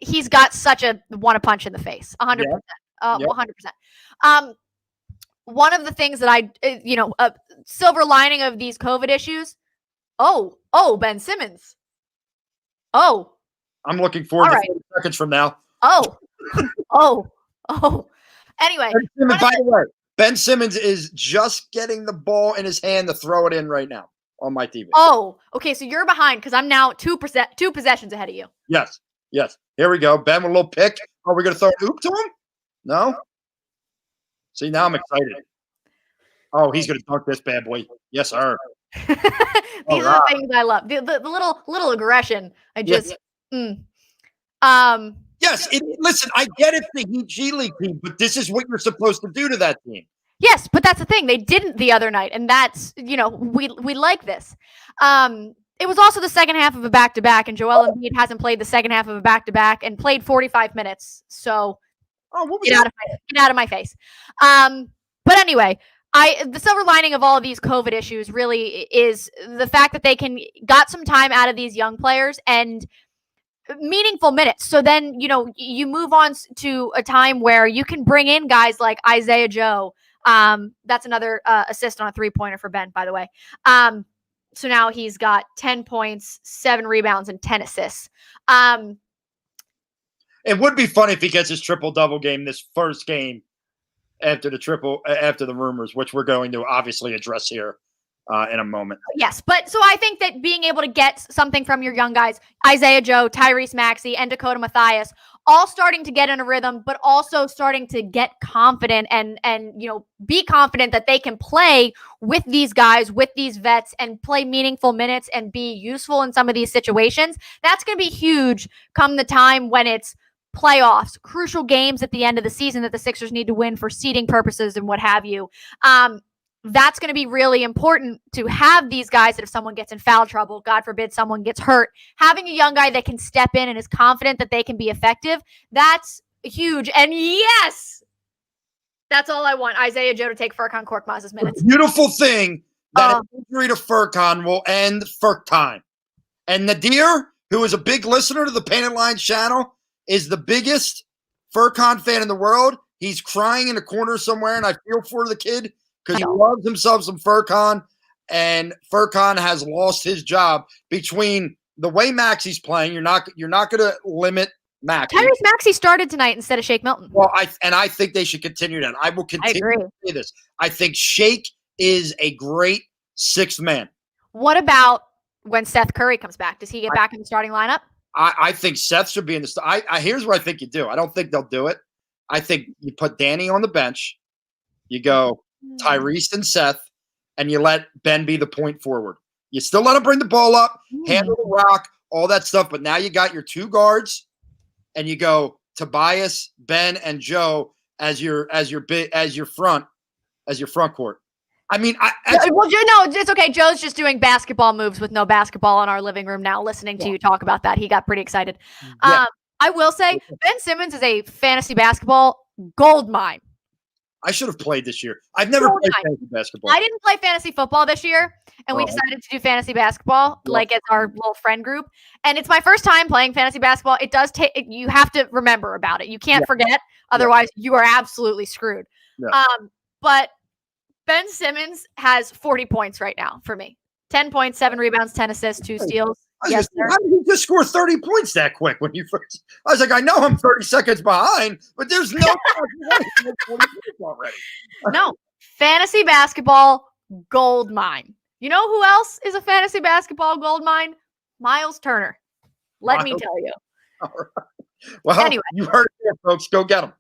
he's got such a want to punch in the face. 100%. 100%. one of the things that silver lining of these COVID issues. Oh, Ben Simmons. Oh, I'm looking forward to 30 seconds from now. Oh. Anyway. By the way, Ben Simmons is just getting the ball in his hand to throw it in right now on my TV. Oh, okay. So you're behind because I'm now two possessions ahead of you. Yes. Here we go. Ben with a little pick. Are we going to throw an oop to him? No? See, now I'm excited. Oh, he's going to dunk this bad boy. Yes, sir. These are the things I love. The little aggression. Yes, listen, I get it's the Heat G League team, but this is what you're supposed to do to that team. Yes, but that's the thing. They didn't the other night, and that's, we like this. It was also the second half of a back-to-back, and Joel Embiid hasn't played the second half of a back-to-back and played 45 minutes. So get out of my face. But anyway, the silver lining of all of these COVID issues really is the fact that they got some time out of these young players and meaningful minutes. So then, you move on to a time where you can bring in guys like Isaiah Joe. That's another assist on a 3-pointer for Ben, by the way. So now he's got 10 points, 7 rebounds, and 10 assists. It would be funny if he gets his triple-double game this first game after the rumors, which we're going to obviously address here in a moment. Yes, but so I think that being able to get something from your young guys, Isaiah Joe, Tyrese Maxey, and Dakota Mathias, all starting to get in a rhythm, but also starting to get confident and be confident that they can play with these guys, with these vets, and play meaningful minutes and be useful in some of these situations. That's going to be huge come the time when it's playoffs, crucial games at the end of the season that the Sixers need to win for seeding purposes and what have you. That's going to be really important to have these guys that if someone gets in foul trouble, God forbid someone gets hurt, having a young guy that can step in and is confident that they can be effective, that's huge. And yes, that's all I want. Isaiah Joe to take Furkan Korkmaz's minutes. Beautiful thing that injury to Furkan will end Furk time. And Nadir, who is a big listener to the Painted Lines channel, is the biggest Furkan fan in the world. He's crying in a corner somewhere, and I feel for the kid because he loves himself some Furkan, and Furkan has lost his job between the way Maxey's playing. You're not going to limit Maxey. Tyrese Maxey started tonight instead of Shake Milton. Well, I think they should continue that. I will continue to say this. I think Shake is a great sixth man. What about when Seth Curry comes back? Does he get back in the starting lineup? I think Seth should be in the here's what I think you do. I don't think they'll do it. I think you put Danny on the bench. You go Tyrese and Seth, and you let Ben be the point forward. You still let him bring the ball up, handle the rock, all that stuff. But now you got your two guards, and you go Tobias, Ben, and Joe as your front court. I mean, it's okay. Joe's just doing basketball moves with no basketball in our living room now, listening to you talk about that. He got pretty excited. Yeah. I will say Ben Simmons is a fantasy basketball gold mine. I should have played this year. I've never played fantasy basketball. I didn't play fantasy football this year, and we decided to do fantasy basketball, like as our little friend group. And it's my first time playing fantasy basketball. It does take. You have to remember about it. You can't forget, otherwise you are absolutely screwed. Yeah. But Ben Simmons has 40 points right now for me. 10 points, 7 rebounds, 10 assists, 2 steals. Yes, sir. How did he just score 30 points that quick when you first? I was like, I know I'm 30 seconds behind, but there's no already. No, fantasy basketball gold mine. You know who else is a fantasy basketball gold mine? Miles Turner. Let me tell you. All right. Well, anyway, you heard it here, folks. Go get him.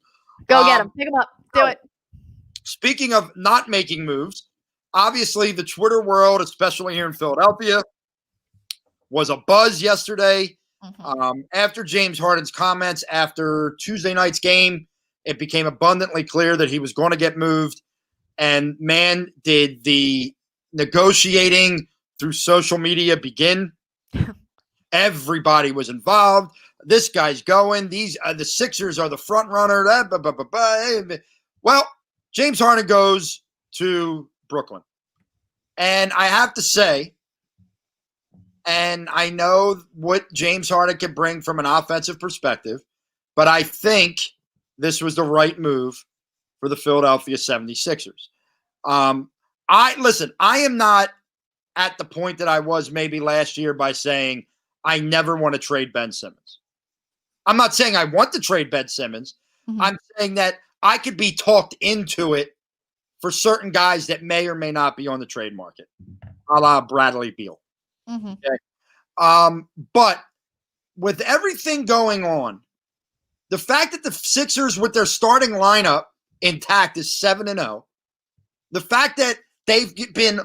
Go get him. Pick him up. Do it. Speaking of not making moves, obviously the Twitter world, especially here in Philadelphia, was a buzz yesterday. After James Harden's comments after Tuesday night's game, it became abundantly clear that he was going to get moved. And man, did the negotiating through social media begin. Everybody was involved. This guy's going. The Sixers are the front runner. Well, James Harden goes to Brooklyn. And I have to say, and I know what James Harden can bring from an offensive perspective, but I think this was the right move for the Philadelphia 76ers. I am not at the point that I was maybe last year by saying I never want to trade Ben Simmons. I'm not saying I want to trade Ben Simmons. Mhm. I'm saying that I could be talked into it for certain guys that may or may not be on the trade market, a la Bradley Beal. Mhm. Okay. But with everything going on, the fact that the Sixers with their starting lineup intact is 7-0, the fact that they've been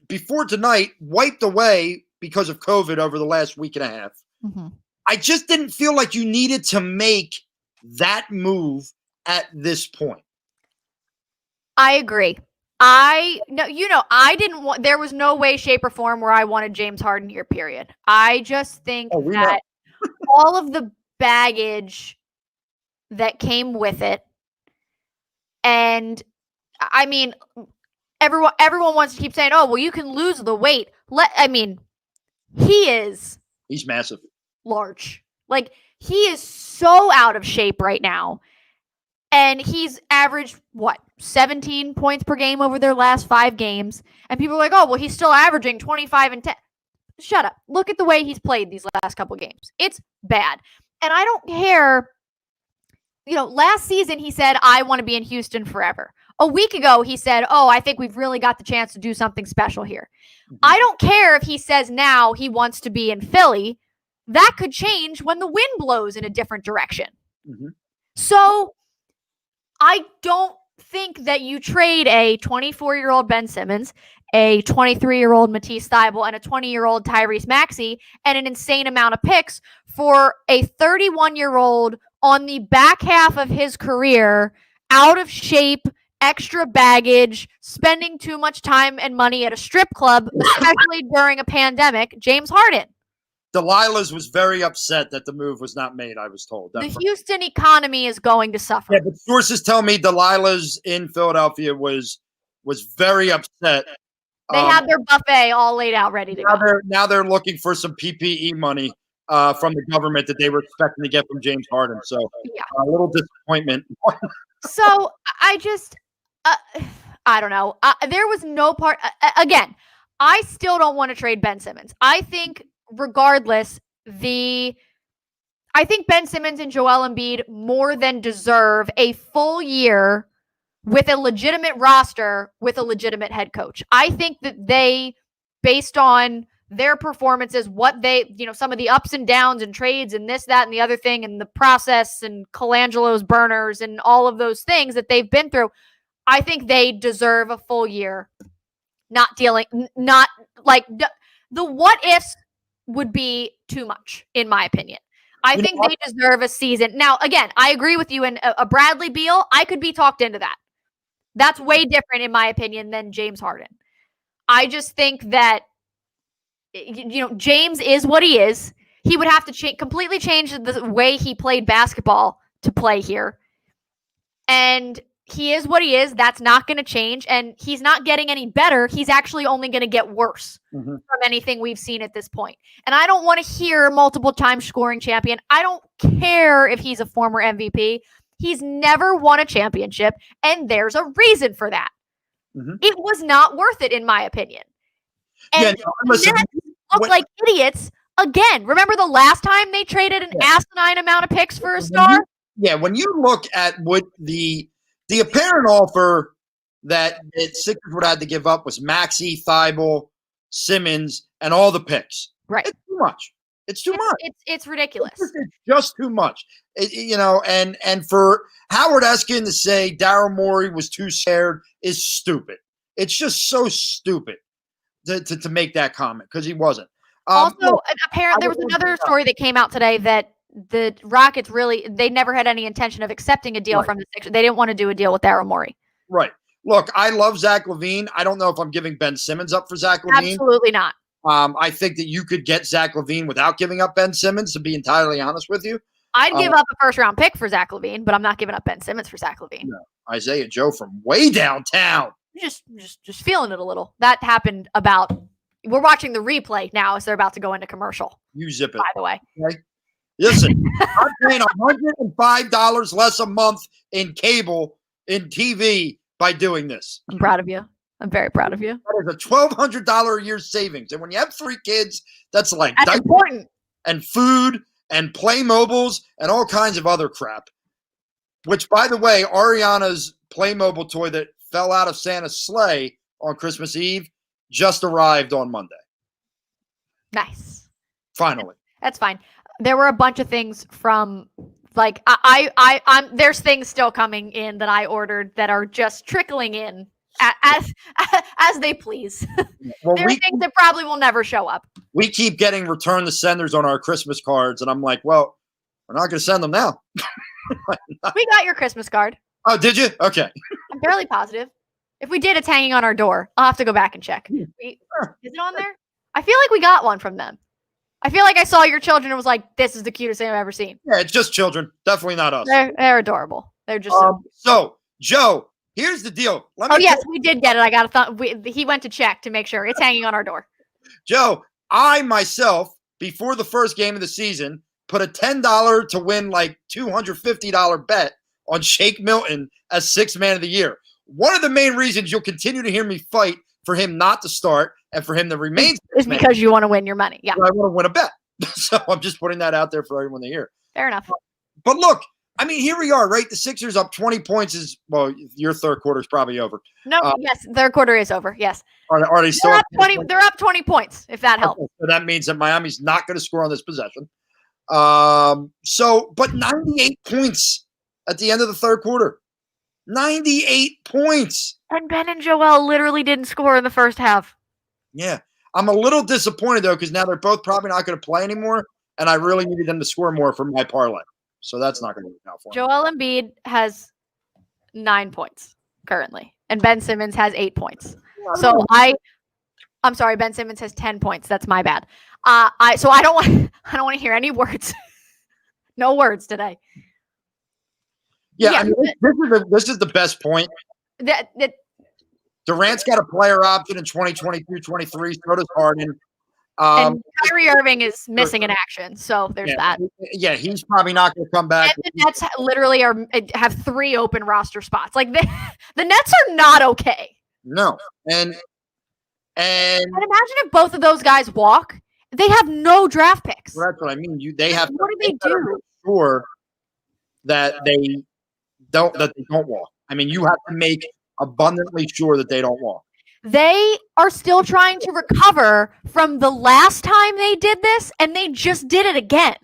before tonight wiped away because of COVID over the last week and a half. Mhm. I just didn't feel like you needed to make that move at this point. I agree. I didn't want. There was no way, shape, or form where I wanted James Harden here. Period. I just think Oh, we that all of the baggage that came with it, and I mean, everyone wants to keep saying, "Oh, well, you can lose the weight." He's massive. large. Like, he is so out of shape right now. And he's averaged, 17 points per game over their last 5 games. And people are like, oh, well, he's still averaging 25 and 10. Shut up. Look at the way he's played these last couple games. It's bad. And I don't care. Last season he said, I want to be in Houston forever. A week ago, he said, oh, I think we've really got the chance to do something special here. Mm-hmm. I don't care if he says now he wants to be in Philly. That could change when the wind blows in a different direction. Mm-hmm. So I don't think that you trade a 24-year-old Ben Simmons, a 23-year-old Matisse Thybulle, and a 20-year-old Tyrese Maxey and an insane amount of picks for a 31-year-old on the back half of his career, out of shape, extra baggage, spending too much time and money at a strip club, especially during a pandemic, James Harden. Delilah's was very upset that the move was not made, I was told. The Houston economy is going to suffer. Yeah, but sources tell me Delilah's in Philadelphia was very upset. They had their buffet all laid out ready to go. Now they're looking for some PPE money from the government that they were expecting to get from James Harden. So a little disappointment. So I just, I don't know. There was no part. Again, I still don't want to trade Ben Simmons. I think regardless, I think Ben Simmons and Joel Embiid more than deserve a full year with a legitimate roster with a legitimate head coach. I think that they, based on their performances, what they, some of the ups and downs and trades and this, that, and the other thing, and the process and Colangelo's burners and all of those things that they've been through, I think they deserve a full year. Not like the what ifs would be too much, in my opinion. I think they deserve a season. Now, again, I agree with you. And a Bradley Beal, I could be talked into that. That's way different, in my opinion, than James Harden. I just think that, James is what he is. He would have to completely change the way he played basketball to play here. And he is what he is. That's not going to change. And he's not getting any better. He's actually only going to get worse from anything we've seen at this point. And I don't want to hear multiple-time scoring champion. I don't care if he's a former MVP. He's never won a championship, and there's a reason for that. Mm-hmm. It was not worth it, in my opinion. And look like idiots again. Remember the last time they traded an asinine amount of picks for a star? Yeah, when you look at what the apparent offer that Sixers would have to give up was Maxey, Thybulle, Simmons, and all the picks. Right. It's too much. It's too much. It's ridiculous. It's just too much. And for Howard Eskin to say Daryl Morey was too scared is stupid. It's just so stupid to make that comment because he wasn't. Also, apparently there was another story that came out today that the Rockets they never had any intention of accepting a deal from the Sixers. They didn't want to do a deal with Daryl Morey. Right. Look, I love Zach LaVine. I don't know if I'm giving Ben Simmons up for Zach LaVine. Absolutely not. I think that you could get Zach LaVine without giving up Ben Simmons, to be entirely honest with you. I'd give up a first-round pick for Zach LaVine, but I'm not giving up Ben Simmons for Zach LaVine. No. Isaiah Joe from way downtown. Just feeling it a little. That happened we're watching the replay now as they're about to go into commercial. You zip it. By the way. Okay? Listen, I'm paying $105 less a month in cable, in TV, by doing this. I'm proud of you. I'm very proud of you. That is a $1,200 a year savings. And when you have 3 kids, that's like That's important. and food and Playmobiles and all kinds of other crap. Which, by the way, Ariana's Playmobil toy that fell out of Santa's sleigh on Christmas Eve just arrived on Monday. Nice. Finally. That's fine. There were a bunch of things from like I'm there's things still coming in that I ordered that are just trickling in as they please. Well, there are things that probably will never show up. We keep getting return to senders on our Christmas cards, and I'm like, well, we're not going to send them now. We got your Christmas card. Oh, did you? Okay. I'm fairly positive. If we did, it's hanging on our door. I'll have to go back and check. Is it on there? I feel like we got one from them. I feel like I saw your children and was like, this is the cutest thing I've ever seen. Yeah, it's just children. Definitely not us. They're adorable. They're just so, Joe, here's the deal. Yes, we did get it. I got a thought. He went to check to make sure. It's hanging on our door. Joe, I myself, before the first game of the season, put a $10 to win like $250 bet on Shake Milton as 6th man of the year. One of the main reasons you'll continue to hear me fight for him not to start and for him to remain is because you want to win your money. Yeah. I want to win a bet. So I'm just putting that out there for everyone to hear. Fair enough. But look, I mean, here we are, right? The Sixers up 20 points your third quarter is probably over. No, yes, third quarter is over. Yes. Are they still up 20? They're up 20 points, if that helps. Okay, so that means that Miami's not going to score on this possession. But 98 points at the end of the third quarter. 98 points. And Ben and Joel literally didn't score in the first half. Yeah. I'm a little disappointed, though, because now they're both probably not going to play anymore, and I really needed them to score more for my parlay. So that's not going to work out for me. Joel Embiid has 9 points currently, and Ben Simmons has 8 points. So I'm sorry, Ben Simmons has 10 points. That's my bad. I don't want to hear any words. No words today. Yeah, I mean, this is the best point. Durant's got a player option in 2022-23. So does Harden. And Kyrie Irving is missing in action, so there's that. Yeah, he's probably not going to come back. And the Nets literally have 3 open roster spots. Like the Nets are not okay. No, and imagine if both of those guys walk. They have no draft picks. Well, that's what I mean. They have. What do they do? Sure that they don't walk. I mean, you have to make abundantly sure that they don't walk. They are still trying to recover from the last time they did this, and they just did it again.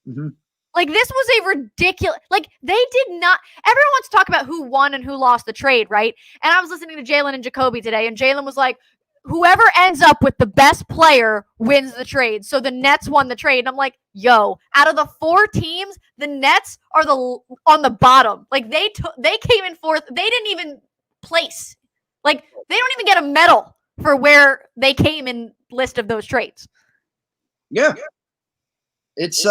Mm-hmm. Like, this was a ridiculous, like, they did not, everyone wants to talk about who won and who lost the trade, right? And I was listening to Jalen and Jacoby today, and Jalen was like, whoever ends up with the best player wins the trade. So the Nets won the trade. And I'm like, yo, out of the 4 teams, the Nets are on the bottom. Like, they came in 4th. They didn't even place. Like, they don't even get a medal for where they came in list of those trades. Yeah. It's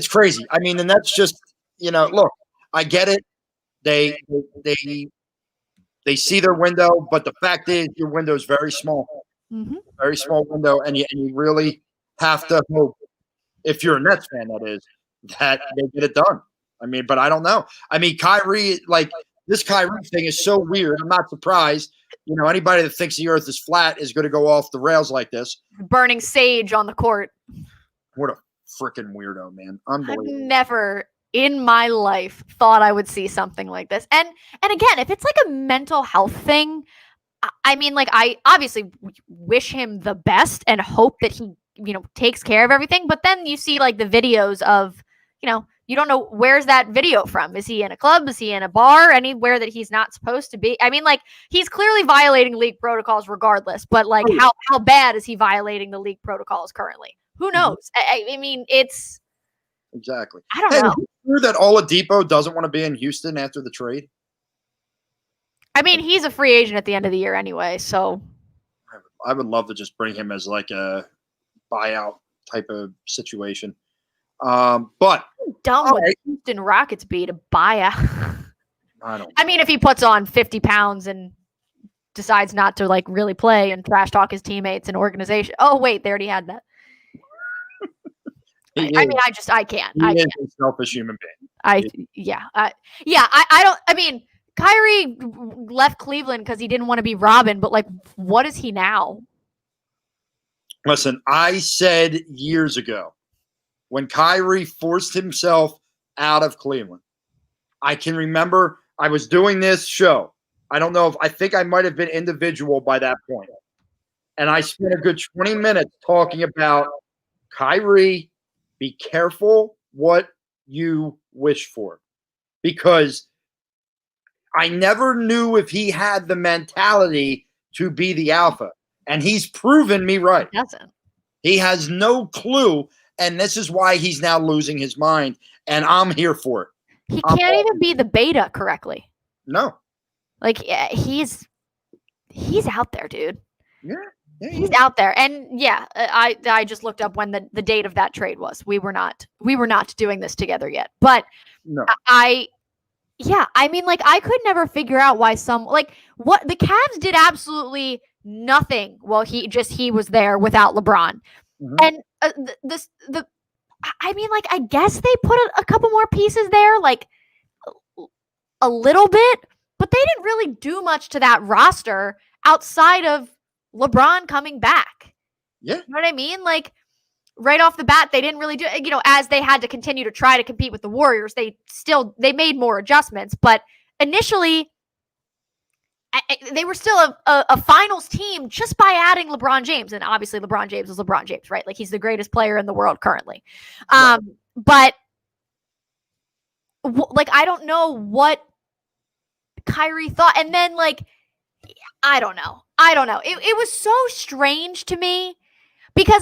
crazy. I mean, and that's just, look, I get it. They see their window, but the fact is your window is very small. Mm-hmm. Very small window, and you really have to hope, if you're a Nets fan, that is, that they get it done. I mean, but I don't know. I mean, Kyrie, like, this Kyrie thing is so weird. I'm not surprised. Anybody that thinks the earth is flat is going to go off the rails like this. Burning sage on the court. What a freaking weirdo, man. Unbelievable. I've never in my life thought I would see something like this. And again, if it's like a mental health thing, I mean, like, I obviously wish him the best and hope that he, takes care of everything. But then you see like the videos of, you don't know, where's that video from? Is he in a club? Is he in a bar? Anywhere that he's not supposed to be? I mean, like, he's clearly violating league protocols regardless, but like, how bad is he violating the league protocols currently? Who knows? I mean, it's exactly. I don't know. Is it true that Oladipo doesn't want to be in Houston after the trade? I mean, he's a free agent at the end of the year anyway, so I would love to just bring him as like a buyout type of situation. But dumb would Houston Rockets be to buy out? I mean, if he puts on 50 pounds and decides not to like really play and trash talk his teammates and organization. Oh wait, they already had that. I mean, I can't. He is a selfish human being. I don't. I mean, Kyrie left Cleveland because he didn't want to be Robin, but like, what is he now? Listen, I said years ago when Kyrie forced himself out of Cleveland, I can remember I was doing this show. I don't know if I think I might have been individual by that point. And I spent a good 20 minutes talking about Kyrie, be careful what you wish for. Because I never knew if he had the mentality to be the alpha. And he's proven me right. He doesn't. He has no clue. And this is why he's now losing his mind. And I'm here for it. He can't even be the beta correctly. No. Like, yeah, he's out there, dude. Yeah. He's out there. And yeah, I just looked up when the date of that trade was. We were not doing this together yet. But No. I mean, like, I could never figure out why what the Cavs did absolutely nothing while he was there without LeBron. Mhm. And I mean, like, I guess they put a couple more pieces there, like a little bit, but they didn't really do much to that roster outside of LeBron coming back. Yeah. You know what I mean? Like, right off the bat, they didn't really do, as they had to continue to try to compete with the Warriors, they made more adjustments. But initially, they were still a finals team just by adding LeBron James. And obviously LeBron James is LeBron James, right? Like, he's the greatest player in the world currently. But like, I don't know what Kyrie thought. And then, like, I don't know. It was so strange to me because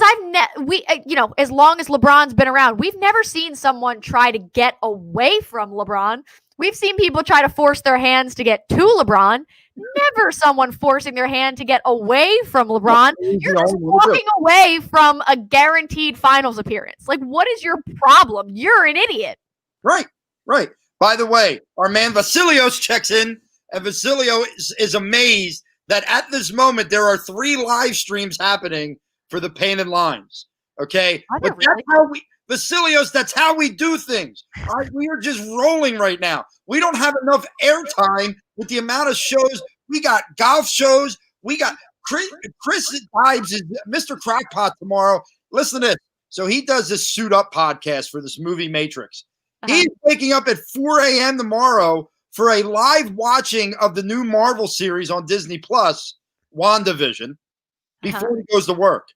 as long as LeBron's been around, we've never seen someone try to get away from LeBron. We've seen people try to force their hands to get to LeBron. Never someone forcing their hand to get away from LeBron. You're just walking away from a guaranteed finals appearance. Like, what is your problem? You're an idiot. Right. By the way, our man Vasilios checks in, and Vasilio is amazed that at this moment there are 3 live streams happening for the Painted Lines. Okay? But really? Vasilios, that's how we do things. We are just rolling right now. We don't have enough airtime with the amount of shows. We got golf shows. We got Chris Ives is Mr. Crackpot tomorrow. Listen to this. So he does this Suit Up podcast for this movie Matrix. He's waking up at 4 a.m. tomorrow for a live watching of the new Marvel series on Disney Plus, WandaVision, before he goes to work.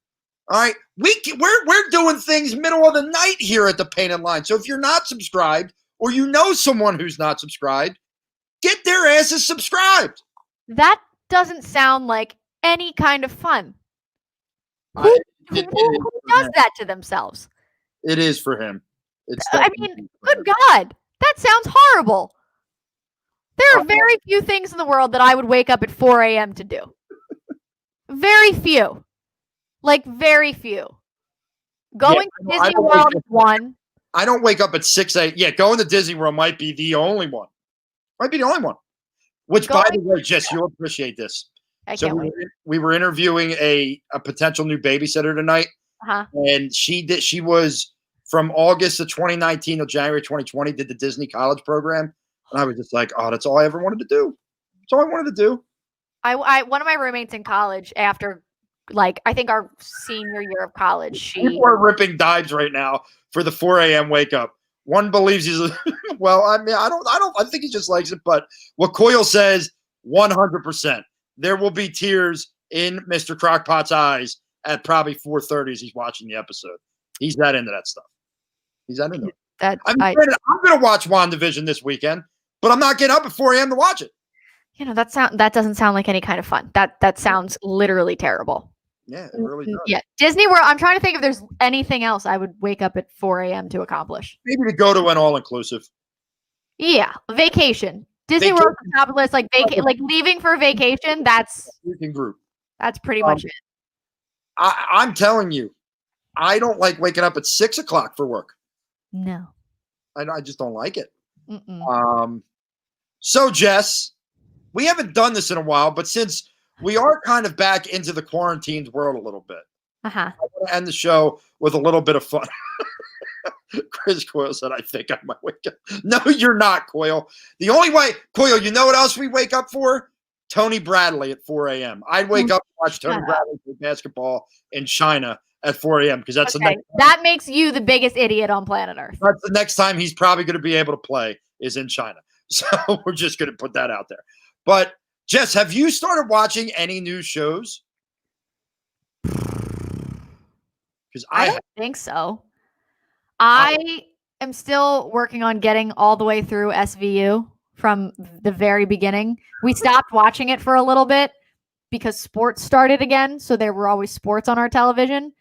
All right, we're doing things middle of the night here at the Painted Line. So if you're not subscribed, or you know someone who's not subscribed, get their asses subscribed. That doesn't sound like any kind of fun. Who does that to themselves? It is for him. I mean, good God, that sounds horrible. There are very few things in the world that I would wake up at 4 a.m. to do. Very few. Like, very few. Going to Disney World is one. I don't wake up at 6 a.m. Yeah, going to Disney World might be the only one. Which, by the way, Jess, you'll appreciate this. I can't wait. We were interviewing a potential new babysitter tonight. And she was from August of 2019 to January 2020, did the Disney college program. And I was just like, oh, that's all I ever wanted to do. That's all I wanted to do. One of my roommates in college, after, like, I think our senior year of college, people are ripping dives right now for the 4 a.m. wake up. One believes he's well, I mean, I think he just likes it. But what Coyle says, 100%. There will be tears in Mr. Crockpot's eyes at probably 4:30 as he's watching the episode. He's that into that stuff. He's that into it. I'm going to watch WandaVision this weekend, but I'm not getting up at 4 a.m. to watch it. That doesn't sound like any kind of fun. That sounds literally terrible. Yeah, it really does. Yeah, Disney World. I'm trying to think if there's anything else I would wake up at 4 a.m. to accomplish. Maybe to go to an all-inclusive. Yeah, vacation. Disney World on top of the list, like leaving for a vacation. That's group. That's pretty much it. I'm telling you, I don't like waking up at 6 o'clock for work. No, I just don't like it. So Jess, we haven't done this in a while, but since we are kind of back into the quarantined world a little bit, I want to end the show with a little bit of fun. Chris Coyle said, I think I might wake up. No, you're not, Coyle. The only way, Coyle, you know what else we wake up for? Tony Bradley at 4 a.m. I'd wake up and watch Tony Bradley play basketball in China at 4 a.m. because that's the next that makes you the biggest idiot on planet Earth. That's the next time he's probably going to be able to play is in China. So we're just going to put that out there. But Jess, have you started watching any new shows? Because I don't think so. I am still working on getting all the way through SVU from the very beginning. We stopped watching it for a little bit because sports started again. So there were always sports on our television.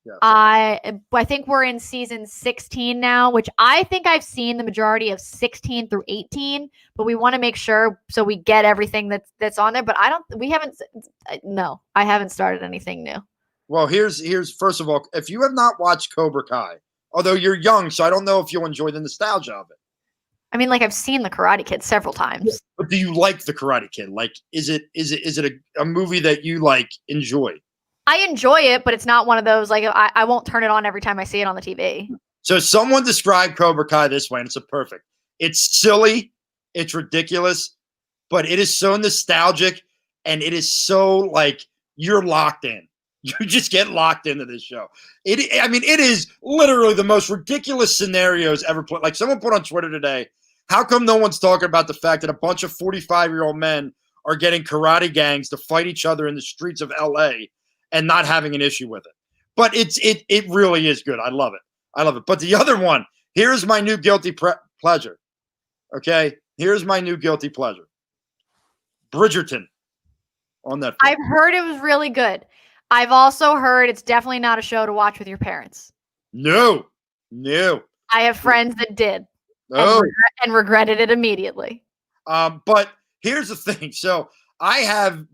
Yes. I think we're in season 16 now, which I think I've seen the majority of 16 through 18, but we want to make sure so we get everything that's on there. But I haven't started anything new. Well, here's first of all, if you have not watched Cobra Kai, although you're young, so I don't know if you'll enjoy the nostalgia of it. I mean, like I've seen the Karate Kid several times. But do you like the Karate Kid? Like, is it a movie that you like enjoy? I enjoy it, but it's not one of those like I won't turn it on every time I see it on the TV. So someone described Cobra Kai this way, and it's a perfect. It's silly, it's ridiculous, but it is so nostalgic, and it is so like you're locked in. You just get locked into this show. It is literally the most ridiculous scenarios ever put. Like someone put on Twitter today, how come no one's talking about the fact that a bunch of 45-year-old men are getting karate gangs to fight each other in the streets of LA and not having an issue with it? But it really is good. I love it. But the other one, here's my new guilty pleasure. Okay? Here's my new guilty pleasure. Bridgerton on Netflix. I've heard it was really good. I've also heard it's definitely not a show to watch with your parents. No. I have friends that did and regretted it immediately. But here's the thing. So I've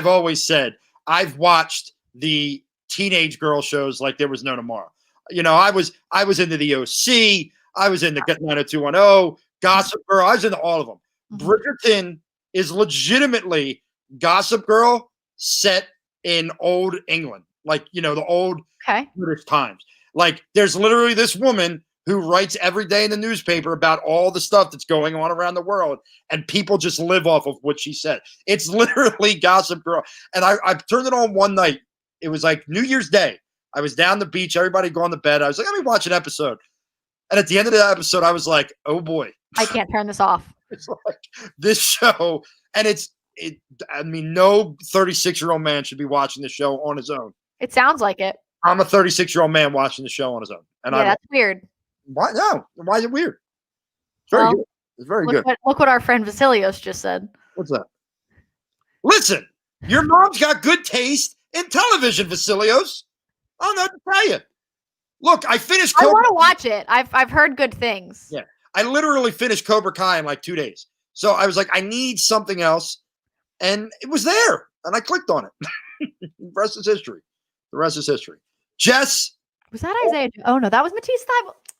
always said I've watched the teenage girl shows like there was no tomorrow. You know, I was into the OC. I was into 90210, Gossip Girl. I was into all of them. Bridgerton is legitimately Gossip Girl set in old England, like, you know, the old British times. Like, there's literally this woman who writes every day in the newspaper about all the stuff that's going on around the world, and people just live off of what she said. It's literally Gossip Girl. And I turned it on one night. It was like New Year's Day. I was down the beach. Everybody gone to bed. I was like, let me watch an episode. And at the end of the episode, I was like, oh boy. I can't turn this off. It's like this show, and no 36-year-old man should be watching this show on his own. It sounds like it. I'm a 36-year-old man watching the show on his own. And that's weird. Why? No. Why is it weird? It's very good. It's very good. Look what our friend Vasilios just said. What's that? Listen, your mom's got good taste in television, Vasilios. I don't know what to tell you. Look, I finished I want to watch it. I've heard good things. Yeah. I literally finished Cobra Kai in like 2 days. So I was like, I need something else. And it was there. And I clicked on it. The rest is history. Jess. Was that Isaiah? Oh, no, that was Matisse.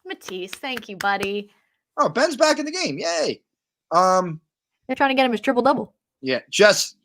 Matisse, thank you, buddy. Oh, Ben's back in the game. Yay. They're trying to get him his triple-double. Yeah. Jess,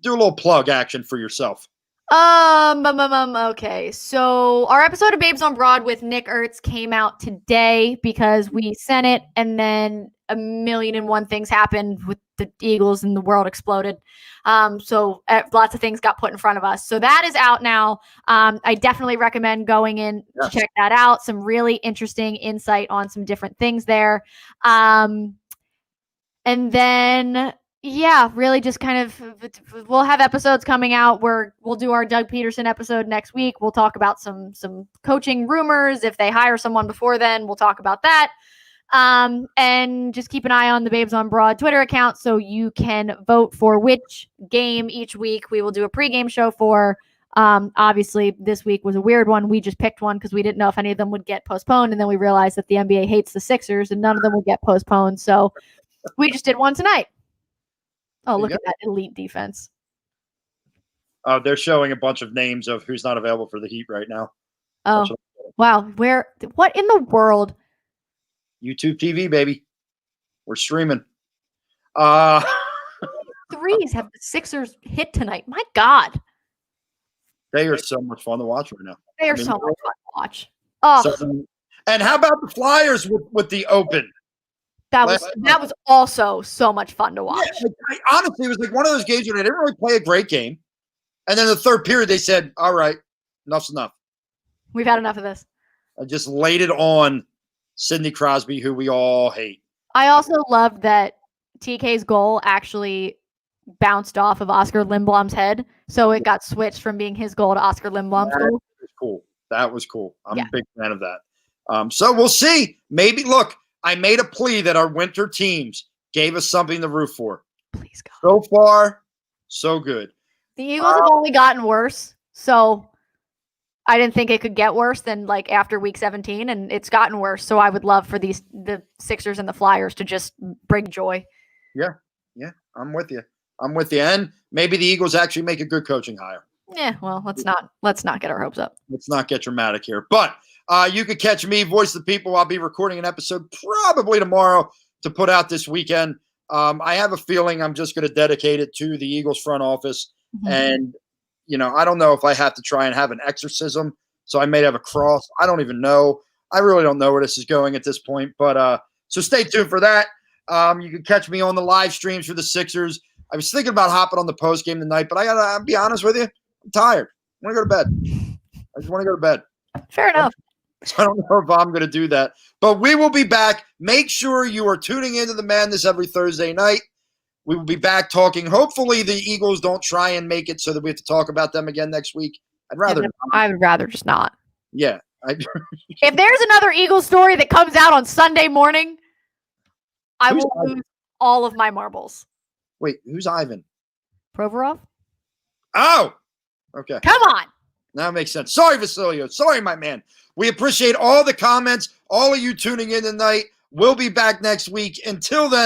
do a little plug action for yourself. Okay. So our episode of Babes on Broad with Nick Ertz came out today because we sent it, and then 1,000,001 things happened with the Eagles and the world exploded. So lots of things got put in front of us. So that is out now. I definitely recommend going in to check that out. Some really interesting insight on some different things there. And then really just kind of, we'll have episodes coming out where we'll do our Doug Peterson episode next week. We'll talk about some coaching rumors. If they hire someone before then, we'll talk about that. And just keep an eye on the Babes on Broad Twitter account so you can vote for which game each week we will do a pregame show for. Obviously this week was a weird one. We just picked one because we didn't know if any of them would get postponed. And then we realized that the NBA hates the Sixers and none of them will get postponed. So we just did one tonight. Oh, look at that elite defense. They're showing a bunch of names of who's not available for the Heat right now. Oh, wow. What in the world? YouTube TV, baby. We're streaming. Threes have the Sixers hit tonight. My God. They are so much fun to watch right now. They are so much fun to watch. Oh, And how about the Flyers with the Open? That was also so much fun to watch. Yeah, honestly, it was like one of those games where they didn't really play a great game. And then the third period, they said, all right, enough's enough. We've had enough of this. I just laid it on Sidney Crosby, who we all hate. I also loved that TK's goal actually bounced off of Oscar Lindblom's head. So it got switched from being his goal to Oscar Lindblom's goal. That was cool. That was cool. I'm Yeah. a big fan of that. So we'll see. Maybe, look, I made a plea that our winter teams gave us something to root for. Please God. So far, so good. The Eagles have only gotten worse. So I didn't think it could get worse than like after week 17, and it's gotten worse. So I would love for the Sixers and the Flyers to just bring joy. Yeah, I'm with you. And maybe the Eagles actually make a good coaching hire. Yeah, well, let's not get our hopes up. Let's not get dramatic here. But you could catch me, Voice of the People. I'll be recording an episode probably tomorrow to put out this weekend. I have a feeling I'm just going to dedicate it to the Eagles front office. Mm-hmm. And, I don't know if I have to try and have an exorcism. So I may have a cross. I don't even know. I really don't know where this is going at this point. But so stay tuned for that. You can catch me on the live streams for the Sixers. I was thinking about hopping on the post game tonight, but I gotta be honest with you. I'm tired. I want to go to bed. I just want to go to bed. Fair enough. So I don't know if I'm going to do that. But we will be back. Make sure you are tuning into the Madness every Thursday night. We will be back talking. Hopefully the Eagles don't try and make it so that we have to talk about them again next week. I would rather just not. Yeah. If there's another Eagles story that comes out on Sunday morning, I will lose all of my marbles. Wait, who's Ivan? Provorov? Oh, okay. Come on. That makes sense. Sorry, Vasilio. Sorry, my man. We appreciate all the comments, all of you tuning in tonight. We'll be back next week. Until then.